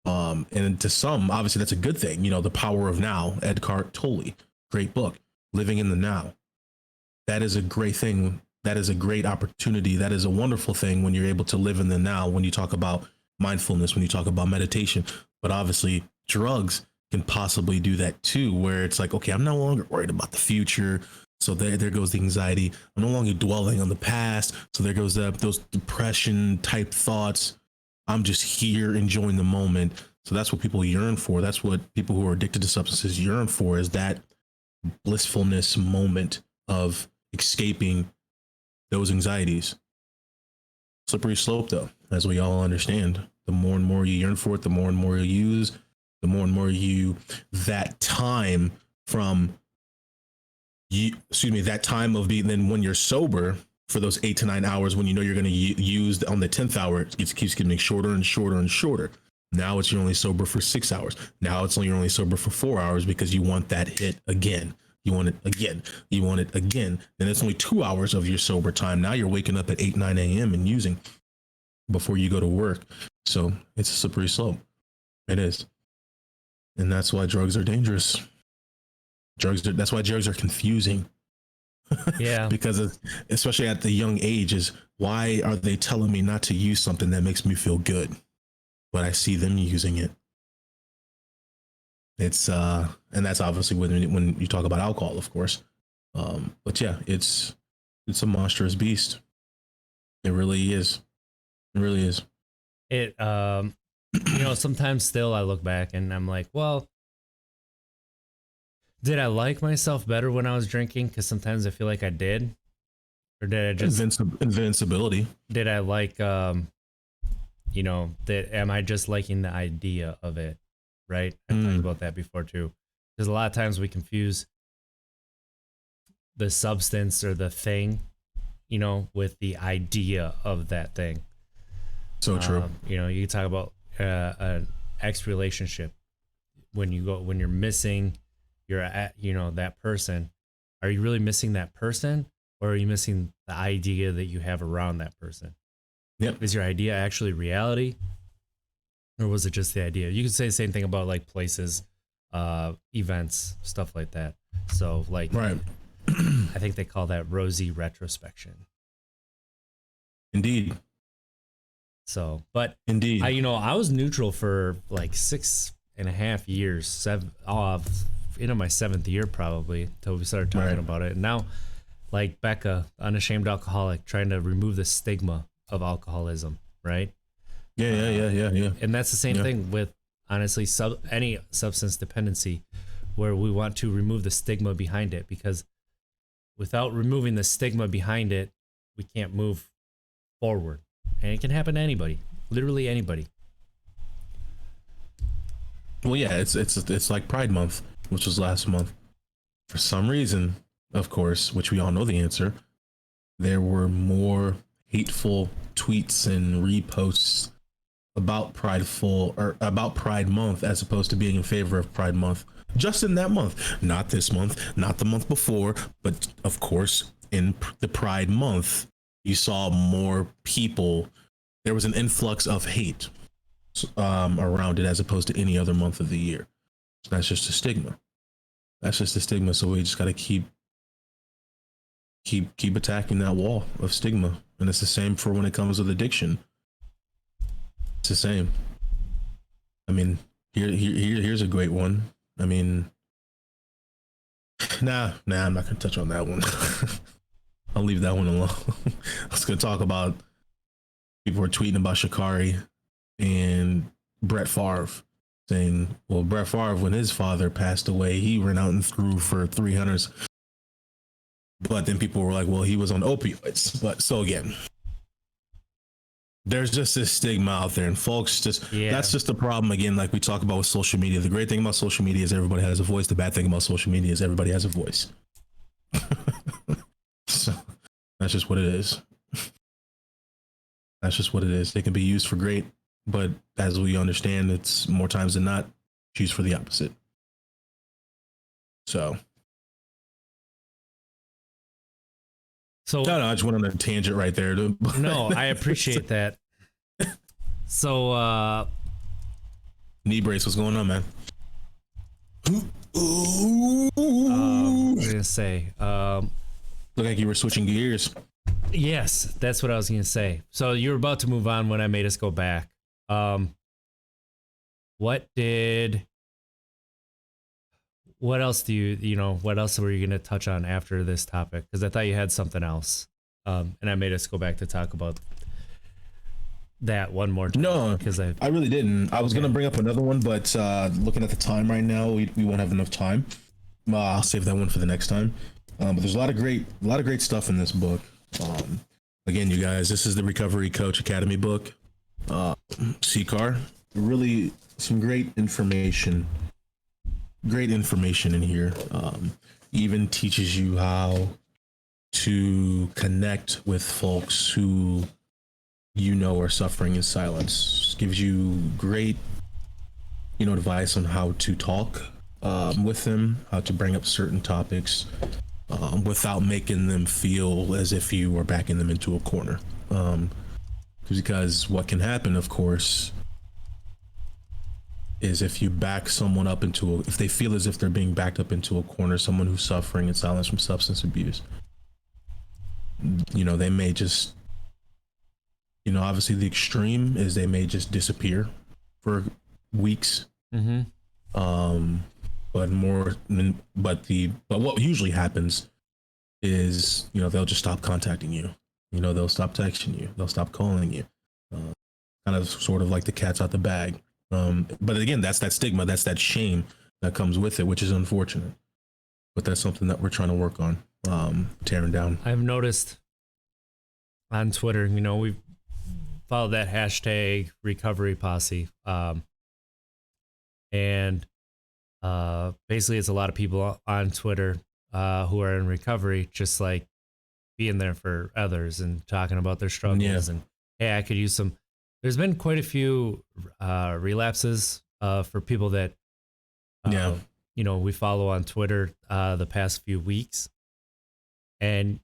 And to some, obviously, that's a good thing. You know, The Power of Now, Eckhart Tolle, great book. Living in the now. That is a great thing. That is a great opportunity. That is a wonderful thing when you're able to live in the now. When you talk about mindfulness, when you talk about meditation, but obviously drugs can possibly do that too, where it's like, okay, I'm no longer worried about the future. So there goes the anxiety. I'm no longer dwelling on the past. So there goes those depression type thoughts. I'm just here enjoying the moment. So that's what people yearn for. That's what people who are addicted to substances yearn for, is that blissfulness moment of escaping those anxieties. Slippery slope, though, as we all understand. The more and more you yearn for it, the more and more you use, the more and more that time from that time of being, then when you're sober for those 8 to 9 hours, when you know you're going to use on the 10th hour, it keeps getting shorter and shorter and shorter. Now you're only sober for 6 hours. Now you're only sober for 4 hours because you want that hit again. You want it again. You want it again. Then it's only 2 hours of your sober time. Now you're waking up at 8, 9 a.m. and using before you go to work. So it's a slippery slope. It is. And that's why drugs are dangerous. That's why drugs are confusing. Yeah. Because especially at the young age, is why are they telling me not to use something that makes me feel good, but I see them using it? It's and that's obviously when you talk about alcohol, of course. But yeah, it's a monstrous beast. It really is. It really is. It sometimes still I look back and I'm like, well, did I like myself better when I was drinking? Because sometimes I feel like I did. Or did I just invincibility? Did I like that am I just liking the idea of it? Right? I've talked about that before too. Because a lot of times we confuse the substance or the thing, with the idea of that thing. So true. You talk about an ex relationship when you're missing that person. Are you really missing that person, or are you missing the idea that you have around that person? Yep. Is your idea actually reality, or was it just the idea? You could say the same thing about like places, events, stuff like that. So like, right. I think they call that rosy retrospection. Indeed. So, but indeed, I was neutral for like 6.5 years, into my 7th year probably, until we started talking about it. And now, like Becca, unashamed alcoholic, trying to remove the stigma of alcoholism, right? Yeah. And that's the same thing with, honestly, any substance dependency, where we want to remove the stigma behind it, because without removing the stigma behind it, we can't move forward. And it can happen to anybody, literally anybody. Well, yeah, it's like Pride Month, which was last month. For some reason, of course, which we all know the answer, there were more hateful tweets and reposts about about Pride Month, as opposed to being in favor of Pride Month. Just in that month, not this month, not the month before, but of course, in the Pride Month, you saw more people. There was an influx of hate around it, as opposed to any other month of the year. So that's just a stigma. That's just a stigma. So we just got to keep attacking that wall of stigma. And it's the same for when it comes with addiction. It's the same. I mean, here's a great one. I mean, nah, I'm not gonna touch on that one. I'll leave that one alone. I was gonna talk about people were tweeting about Sha'Carri and Brett Favre, saying, well, Brett Favre, when his father passed away, he ran out and threw for 300s. But then people were like, well, he was on opioids. But so again, there's just this stigma out there, and folks that's just the problem. Again, like we talk about with social media, the great thing about social media is everybody has a voice. The bad thing about social media is everybody has a voice. So that's just what it is. That's just what it is. They can be used for great, but as we understand, it's more times than not used for the opposite. So no, I just went on a tangent right there. No, I appreciate that. So knee brace, what's going on, man? I was gonna say, look like you were switching gears. Yes, that's what I was gonna say. So you were about to move on when I made us go back. What what else do you know, what else were you going to touch on after this topic? Because I thought you had something else. And I made us go back to talk about that one more time. No, because I really didn't. I was going to bring up another one, but looking at the time right now, we won't have enough time. I'll save that one for the next time. But there's a lot of great stuff in this book. Again, you guys, this is the Recovery Coach Academy book. CCAR, really some great information in here. Even teaches you how to connect with folks who you know are suffering in silence. Gives you great, advice on how to talk with them, how to bring up certain topics without making them feel as if you were backing them into a corner. Because what can happen, of course, is if you back someone up if they feel as if they're being backed up into a corner, someone who's suffering in silence from substance abuse, they may just, obviously the extreme is they may just disappear for weeks. Mm-hmm. But what usually happens is, they'll just stop contacting you. They'll stop texting you. They'll stop calling you. Kind of sort of like the cat's out the bag. But again, that's that stigma. That's that shame that comes with it, which is unfortunate. But that's something that we're trying to work on, tearing down. I've noticed on Twitter, we've followed that hashtag recovery posse. And basically it's a lot of people on Twitter who are in recovery, just like being there for others and talking about their struggles. And hey, I could use some. There's been quite a few relapses for people that we follow on Twitter the past few weeks, and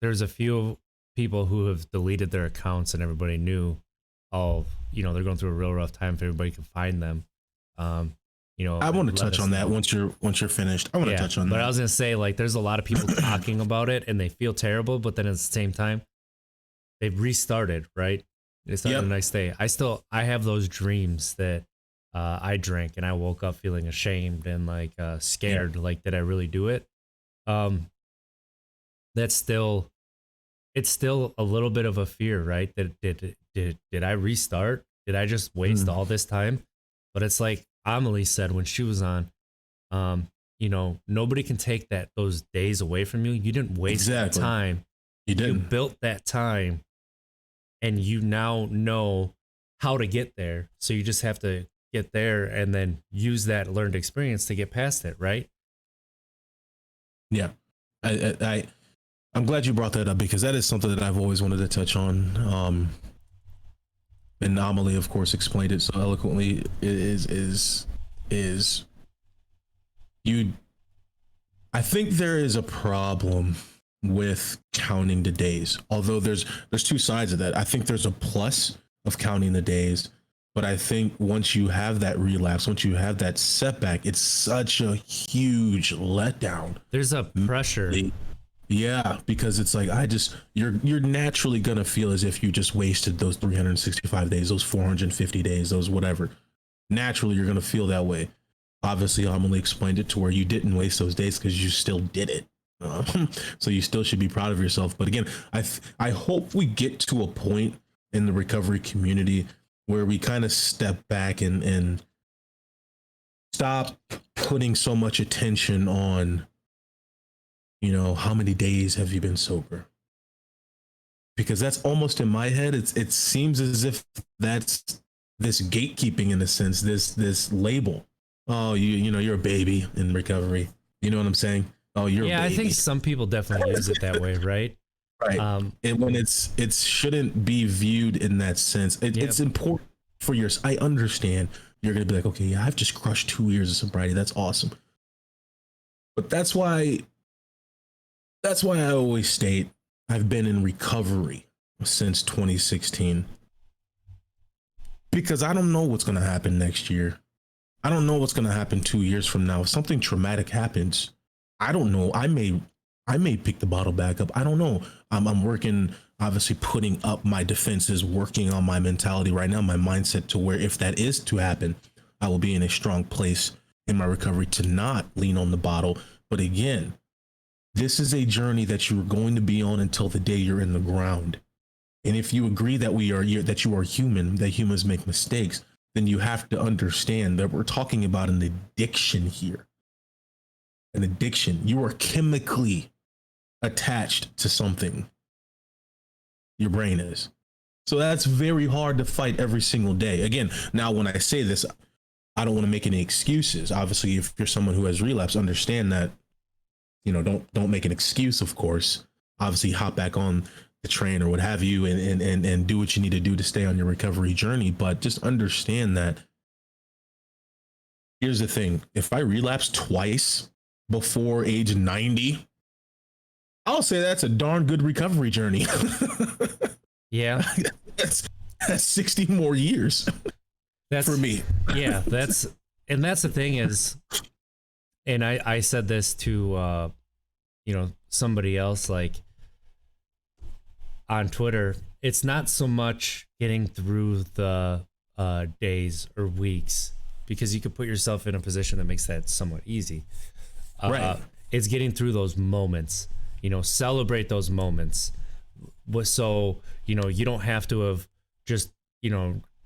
there's a few people who have deleted their accounts, and everybody knew they're going through a real rough time if everybody can find them. I want to touch on that once you're finished. I want to touch on that. But I was gonna say, like, there's a lot of people talking about it and they feel terrible, but then at the same time, they've restarted, right? They started a nice day. I have those dreams that I drank and I woke up feeling ashamed and like scared. Like, did I really do it? It's still a little bit of a fear, right? That did I restart? Did I just waste all this time? But it's like Amelie said when she was on, nobody can take those days away from you. You didn't waste that time. You built that time, and you now know how to get there. So you just have to get there and then use that learned experience to get past it, right? Yeah. I'm glad you brought that up, because that is something that I've always wanted to touch on. And Amelie, of course, explained it so eloquently. I think there is a problem with counting the days. Although there's two sides of that. I think there's a plus of counting the days, but I think once you have that relapse, once you have that setback, it's such a huge letdown. There's a pressure. Yeah, because it's like you're naturally gonna feel as if you just wasted those 365 days, those 450 days, those whatever. Naturally, you're gonna feel that way. Obviously, Amelie explained it to where you didn't waste those days because you still did it. So you still should be proud of yourself. But again, I hope we get to a point in the recovery community where we kind of step back and stop putting so much attention on, how many days have you been sober? Because that's almost in my head. It seems as if that's this gatekeeping in a sense, this label. Oh, you're a baby in recovery. You know what I'm saying? Oh, you're a baby. I think some people definitely use it that way, right? Right. And when it shouldn't be viewed in that sense. It's important for I understand you're going to be like, okay, yeah, I've just crushed 2 years of sobriety. That's awesome. But that's why I always state I've been in recovery since 2016, because I don't know what's going to happen next year. I don't know what's going to happen 2 years from now. If something traumatic happens, I don't know. I may pick the bottle back up. I don't know. I'm working, obviously putting up my defenses, working on my mentality right now, my mindset, to where if that is to happen, I will be in a strong place in my recovery to not lean on the bottle. But again, this is a journey that you're going to be on until the day you're in the ground. And if you agree that that you are human, that humans make mistakes, then you have to understand that we're talking about an addiction here. An addiction. You are chemically attached to something. Your brain is. So that's very hard to fight every single day. Again, now when I say this, I don't want to make any excuses. Obviously, if you're someone who has relapse, understand that, don't make an excuse, of course. Obviously, hop back on the train or what have you and do what you need to do to stay on your recovery journey. But just understand that here's the thing. If I relapse twice before age 90, I'll say that's a darn good recovery journey. Yeah. that's 60 more years. That's for me. Yeah, that's the thing is, and I said this to somebody else, like, on Twitter, it's not so much getting through the days or weeks, because you could put yourself in a position that makes that somewhat easy. Right. It's getting through those moments, celebrate those moments. So, you don't have to have just,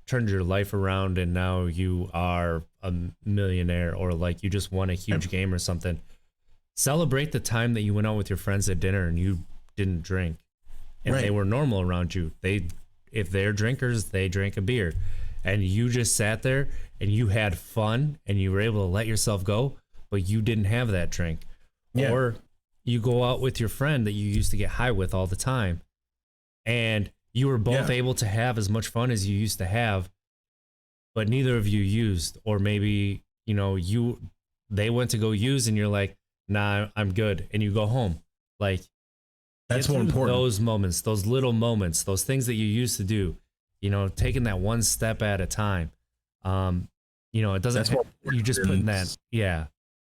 turned your life around and now you are a millionaire, or like you just won a huge game or something. Celebrate the time that you went out with your friends at dinner and you didn't drink, and they were normal around you. If they're drinkers, they drank a beer, and you just sat there and you had fun and you were able to let yourself go, but you didn't have that drink. Yeah. Or you go out with your friend that you used to get high with all the time, and you were both able to have as much fun as you used to have, but neither of you used. Or maybe, they went to go use and you're like, nah, I'm good. And you go home. Like, that's more important. Those moments, those little moments, those things that you used to do, taking that one step at a time. It doesn't, you just putting that. Yeah.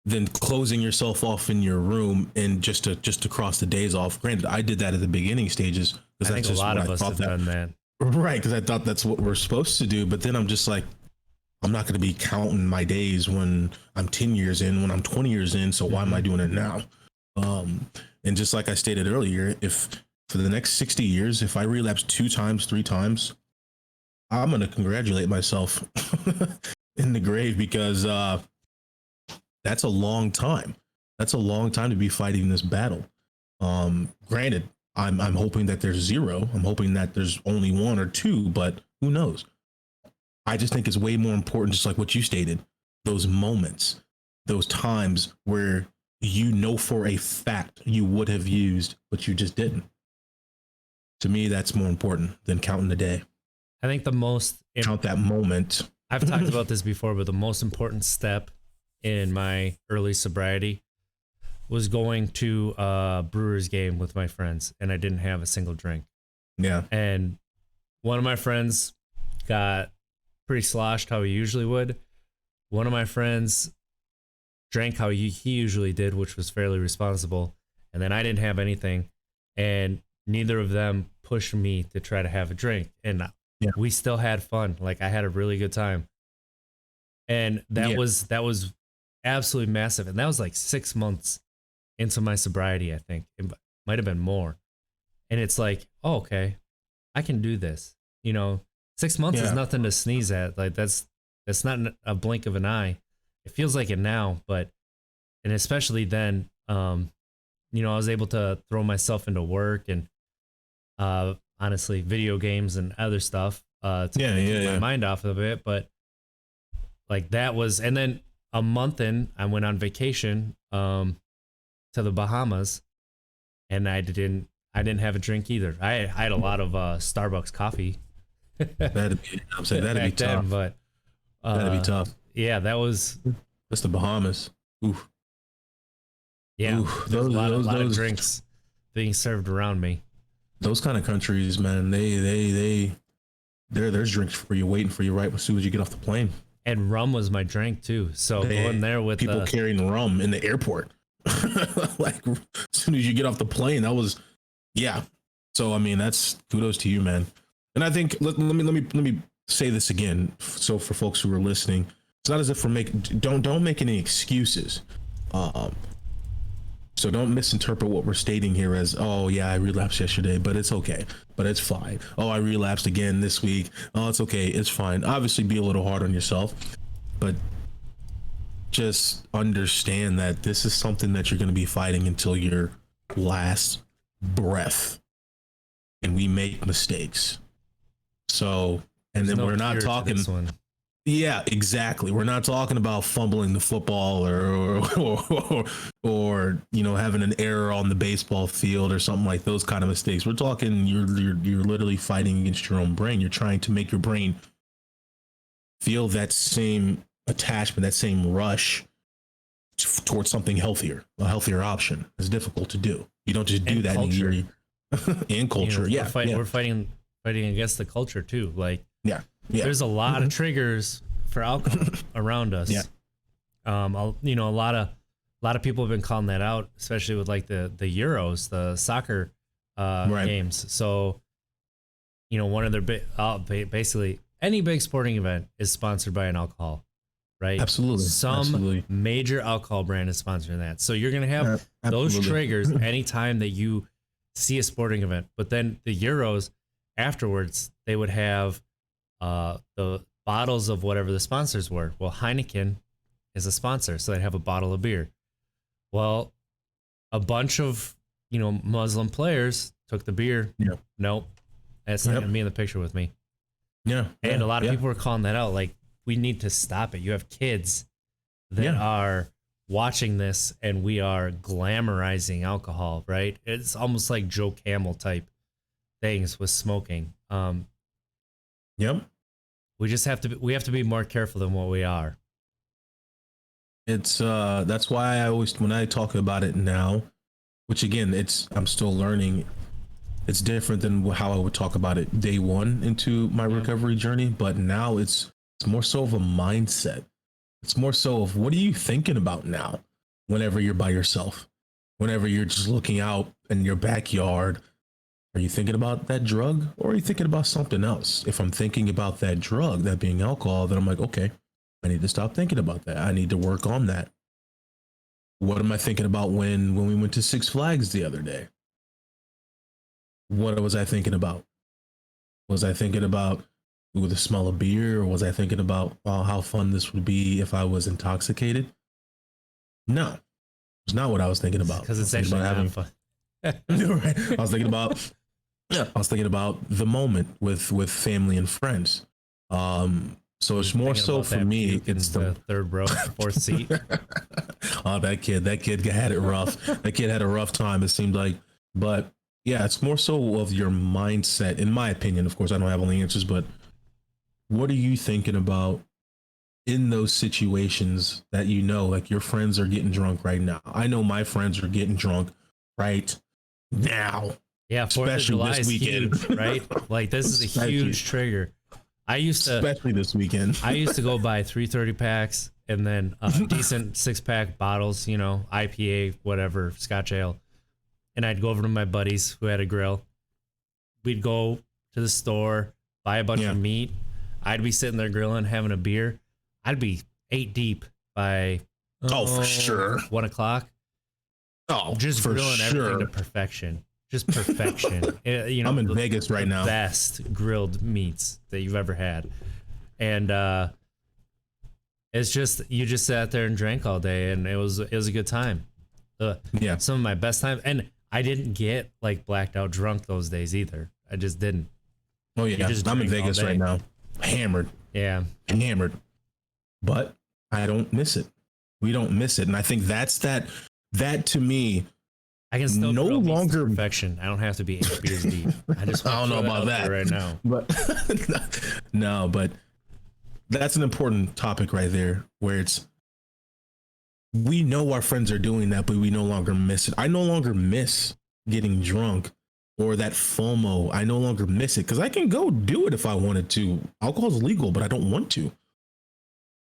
Then closing yourself off in your room and just to cross the days off. Granted, I did that at the beginning stages. I think a lot of us have done that. Right, because I thought that's what we're supposed to do. But then I'm just like, I'm not going to be counting my days when I'm 10 years in, when I'm 20 years in. So why am I doing it now? And just like I stated earlier, if for the next 60 years, if I relapse 2 times, 3 times, I'm going to congratulate myself in the grave, because that's a long time. That's a long time to be fighting this battle. Granted, I'm hoping that there's 0. I'm hoping that there's only 1 or 2, but who knows? I just think it's way more important, just like what you stated, those moments, those times where for a fact you would have used, but you just didn't. To me, that's more important than counting the day. I think count that moment. I've talked about this before, but the most important step in my early sobriety was going to a Brewers game with my friends, and I didn't have a single drink. Yeah. And one of my friends got pretty sloshed how he usually would. One of my friends drank how he usually did, which was fairly responsible. And then I didn't have anything, and neither of them pushed me to try to have a drink. And we still had fun. Like, I had a really good time. And that was absolutely massive. And that was like 6 months into my sobriety, I think. It might have been more. And it's like, oh, okay, I can do this. 6 months is nothing to sneeze at. Like, that's not a blink of an eye. It feels like it now, and especially then, I was able to throw myself into work and, honestly, video games and other stuff, to get my mind off of it. But like, that was, and then a month in, I went on vacation, to the Bahamas, and I didn't have a drink either. I had a lot of Starbucks coffee. That'd be tough. But that'd be tough. Yeah, that's the Bahamas. Oof. Yeah, there's a lot of drinks being served around me. Those kind of countries, man, there's drinks for you waiting for you right as soon as you get off the plane. And rum was my drink too. So going there with people carrying rum in the airport, like as soon as you get off the plane, that was, So I mean, that's kudos to you, man. And I think let me say this again. So for folks who are listening, It's not as if we're making, don't make any excuses. Um, so don't misinterpret what we're stating here as, oh yeah, I relapsed yesterday, but it's okay, but it's fine. Oh, I relapsed again this week. Oh, it's okay, it's fine. Obviously, be a little hard on yourself, but just understand that this is something that you're going to be fighting until your last breath, and we make mistakes. So, and then we're not talking. Yeah, exactly. We're not talking about fumbling the football or having an error on the baseball field or something like those kind of mistakes. We're talking you're literally fighting against your own brain. You're trying to make your brain feel that same attachment, that same rush towards something healthier, a healthier option. It's difficult to do. You don't just do that in your in culture. We're fighting against the culture too. Like yeah. There's a lot of triggers for alcohol around us. Yeah. A lot of people have been calling that out, especially with like the Euros, the soccer games. So, one of their basically any big sporting event is sponsored by an alcohol, right? Absolutely. Some major alcohol brand is sponsoring that. So you're going to have those triggers anytime that you see a sporting event. But then the Euros afterwards, they would have the bottles of whatever the sponsors were. Well, Heineken is a sponsor, so they have a bottle of beer. Well, a bunch of Muslim players took the beer. Yeah. Nope, that's not gonna be in the picture with me. Yeah, and a lot of people were calling that out. Like, we need to stop it. You have kids that are watching this, and we are glamorizing alcohol. Right? It's almost like Joe Camel type things with smoking. Yep. We have to be more careful than what we are. It's that's why I always, when I talk about it now, which again, I'm still learning. It's different than how I would talk about it day one into my recovery journey, but now it's more so of a mindset. It's more so of, what are you thinking about now whenever you're by yourself, whenever you're just looking out in your backyard. Are you thinking about that drug, or are you thinking about something else? If I'm thinking about that drug, that being alcohol, then I'm like, okay, I need to stop thinking about that. I need to work on that. What am I thinking about when we went to Six Flags the other day? What was I thinking about? Was I thinking about the smell of beer, or was I thinking about how fun this would be if I was intoxicated? No, it's not what I was thinking about. Because it's actually having fun. Right. I was thinking about the moment with family and friends. So it's more so for me, it's the third row, fourth seat. Oh, that kid had it rough. That kid had a rough time, it seemed like. But yeah, it's more so of your mindset, in my opinion. Of course, I don't have all the answers, but what are you thinking about in those situations that like your friends are getting drunk right now? I know my friends are getting drunk right now. Yeah, 4th of July is huge, right? Like, this is a huge trigger. Especially this weekend. I used to go buy 330 packs and then decent 6-pack bottles, IPA, whatever, Scotch ale. And I'd go over to my buddies who had a grill. We'd go to the store, buy a bunch of meat. I'd be sitting there grilling, having a beer. I'd be 8 deep by for sure 1 o'clock. Oh, just for grilling sure. Everything to perfection. Just perfection. I'm in Vegas right now. Best grilled meats that you've ever had. And it's just, you just sat there and drank all day, and it was a good time. Some of my best times. And I didn't get like blacked out drunk those days either. I just didn't. Oh yeah, I'm in Vegas right now. Hammered. Yeah. Hammered. But I don't miss it. We don't miss it. And I think that to me, I can still no longer perfection. I don't have to be 8 beers deep. I don't know about that right now. But no, but that's an important topic right there, where it's, we know our friends are doing that, but we no longer miss it. I no longer miss getting drunk or that FOMO. I no longer miss it because I can go do it if I wanted to. Alcohol is legal, but I don't want to.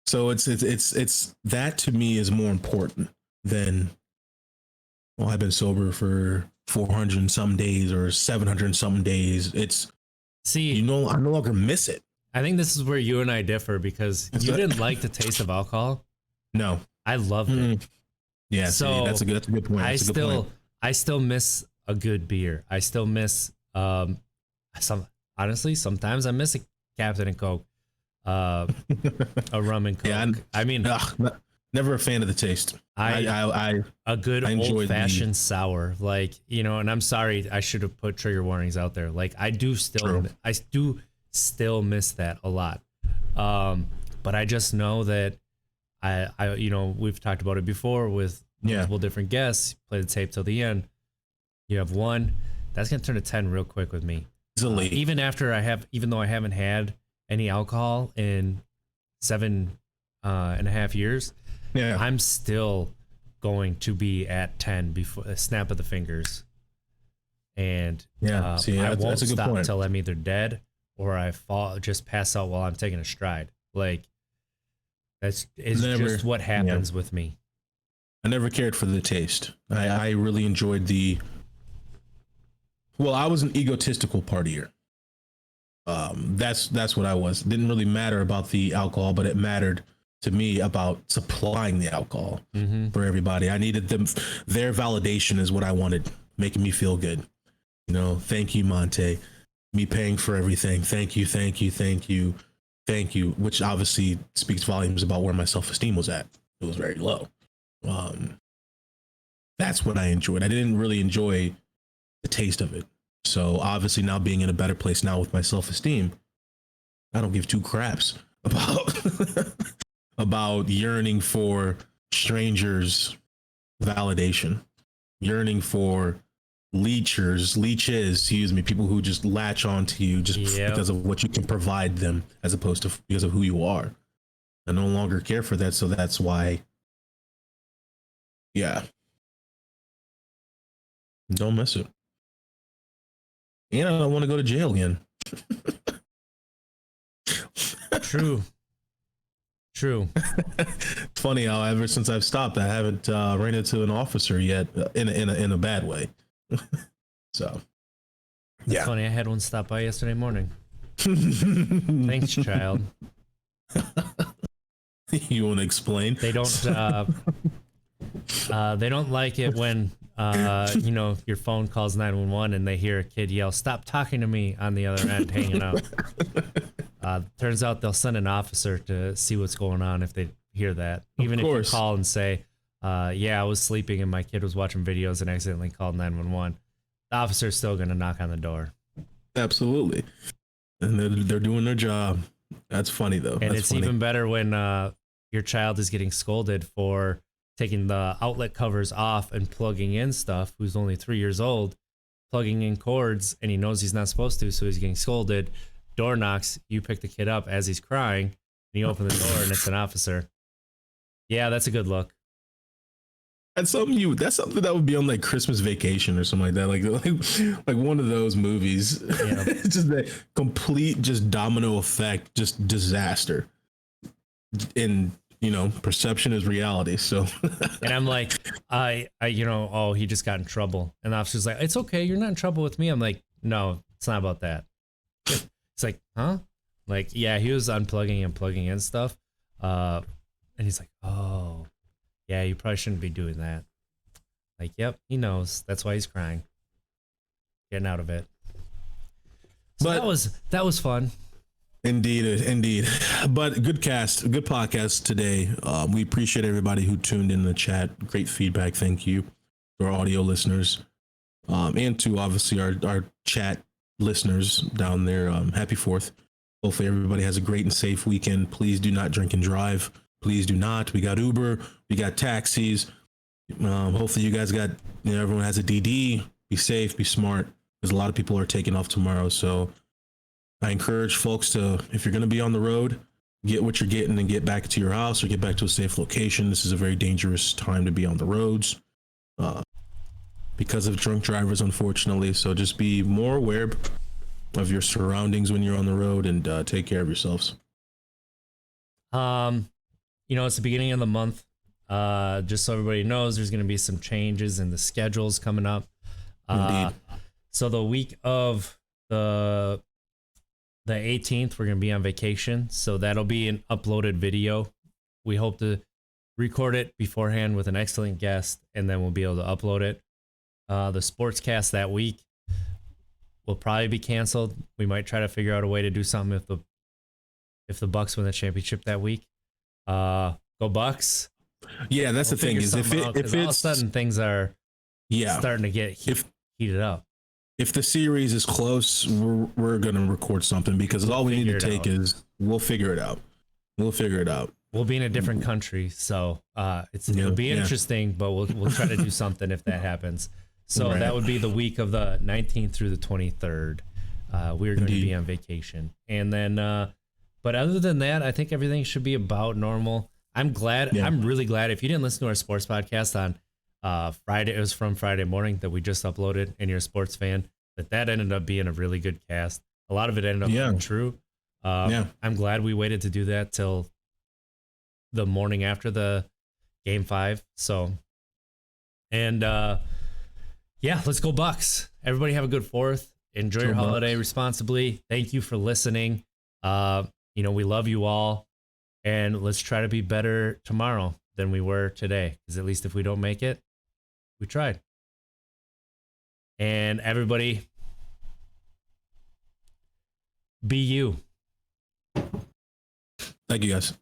So it's that to me is more important than, well, I've been sober for 400 and some days or 700 and some days. I no longer miss it. I think this is where you and I differ because you didn't like the taste of alcohol. No. I loved it. Yeah, So that's a good point. I still miss a good beer. I still miss honestly, sometimes I miss a Captain and Coke, a rum and Coke. Yeah, I mean, never a fan of the taste. a good old fashioned sour, like, you know. And I'm sorry, I should have put trigger warnings out there. Like, I do still miss that a lot. But I just know that I you know, we've talked about it before with multiple different guests. Play the tape till the end. You have one that's gonna turn to 10 real quick with me. Even though I haven't had any alcohol in 7.5 years, I'm still going to be at 10 before a snap of the fingers. And I won't stop until I'm either dead or I just pass out while I'm taking a stride. Like, it's just what happens with me. I never cared for the taste. I really enjoyed I was an egotistical partier. That's what I was. It didn't really matter about the alcohol, but it mattered to me about supplying the alcohol for everybody. I needed their validation is what I wanted, making me feel good. You know, thank you, Monte. Me paying for everything. Thank you, thank you, thank you, thank you. Which obviously speaks volumes about where my self-esteem was at. It was very low. That's what I enjoyed. I didn't really enjoy the taste of it. So obviously now being in a better place now with my self-esteem, I don't give two craps about about yearning for strangers' validation, yearning for leeches, people who just latch onto you just because of what you can provide them as opposed to because of who you are. I no longer care for that, so that's why don't mess it. And I don't want to go to jail again. True. It's funny how ever since I've stopped, I haven't ran into an officer yet in a bad way. So, it's funny. I had one stop by yesterday morning. Thanks, child. You want to explain? They don't like it when you know, your phone calls 911 and they hear a kid yell, "Stop talking to me," on the other end hanging out. Turns out they'll send an officer to see what's going on if they hear that. Even if you call and say, I was sleeping and my kid was watching videos and accidentally called 911, the officer's still going to knock on the door. Absolutely. And they're doing their job. That's funny, though. And it's even better when your child is getting scolded for taking the outlet covers off and plugging in stuff, who's only 3 years old, plugging in cords, and he knows he's not supposed to, so he's getting scolded. Door knocks, you pick the kid up as he's crying, and you open the door, and it's an officer. Yeah, that's a good look. That's something that would be on like Christmas Vacation or something like that, like one of those movies. Yeah. It's just that complete just domino effect, just disaster. And you know, perception is reality. So, and I'm like, he just got in trouble, and the officer's like, "It's okay, you're not in trouble with me." I'm like, "No, it's not about that." It's like, huh? Like, yeah, he was unplugging and plugging in stuff. And he's like, "Oh, yeah, you probably shouldn't be doing that." Like, yep, he knows. That's why he's crying. Getting out of it. So but that was fun. Indeed. But good podcast today. We appreciate everybody who tuned in the chat. Great feedback. Thank you to our audio listeners. And to obviously our chat listeners down there. Happy 4th. Hopefully everybody has a great and safe weekend. Please do not drink and drive. Please do not. We got Uber. We got taxis. Hopefully you guys got, everyone has a DD. Be safe, be smart, because a lot of people are taking off tomorrow. So I encourage folks to, if you're going to be on the road, get what you're getting and get back to your house or get back to a safe location. This is a very dangerous time to be on the roads because of drunk drivers, unfortunately. So just be more aware of your surroundings when you're on the road and take care of yourselves. It's the beginning of the month. Just so everybody knows, there's going to be some changes in the schedules coming up. Indeed. So the week of the the 18th, we're going to be on vacation. So that'll be an uploaded video. We hope to record it beforehand with an excellent guest, and then we'll be able to upload it. The sportscast that week will probably be canceled. We might try to figure out a way to do something if the Bucks win the championship that week. Go Bucks. Yeah, that's We'll the thing is if all of a sudden things are starting to get heated up. If the series is close, we're gonna record something because all we need to take is we'll figure it out. We'll figure it out. We'll be in a different country, so it'll be interesting, but we'll try to do something if that happens. So that would be the week of the 19th through the 23rd. We're going to be on vacation, and then but other than that, I think everything should be about normal. I'm glad. Yeah. I'm really glad. If you didn't listen to our sports podcast on Friday, it was from Friday morning that we just uploaded, and you're a sports fan, that ended up being a really good cast. A lot of it ended up being true. I'm glad we waited to do that till the morning after the game 5. So, and let's go Bucks. Everybody have a good 4th. Enjoy your holiday responsibly. Thank you for listening. We love you all, and let's try to be better tomorrow than we were today. Because at least if we don't make it, we tried. And everybody, be you. Thank you, guys.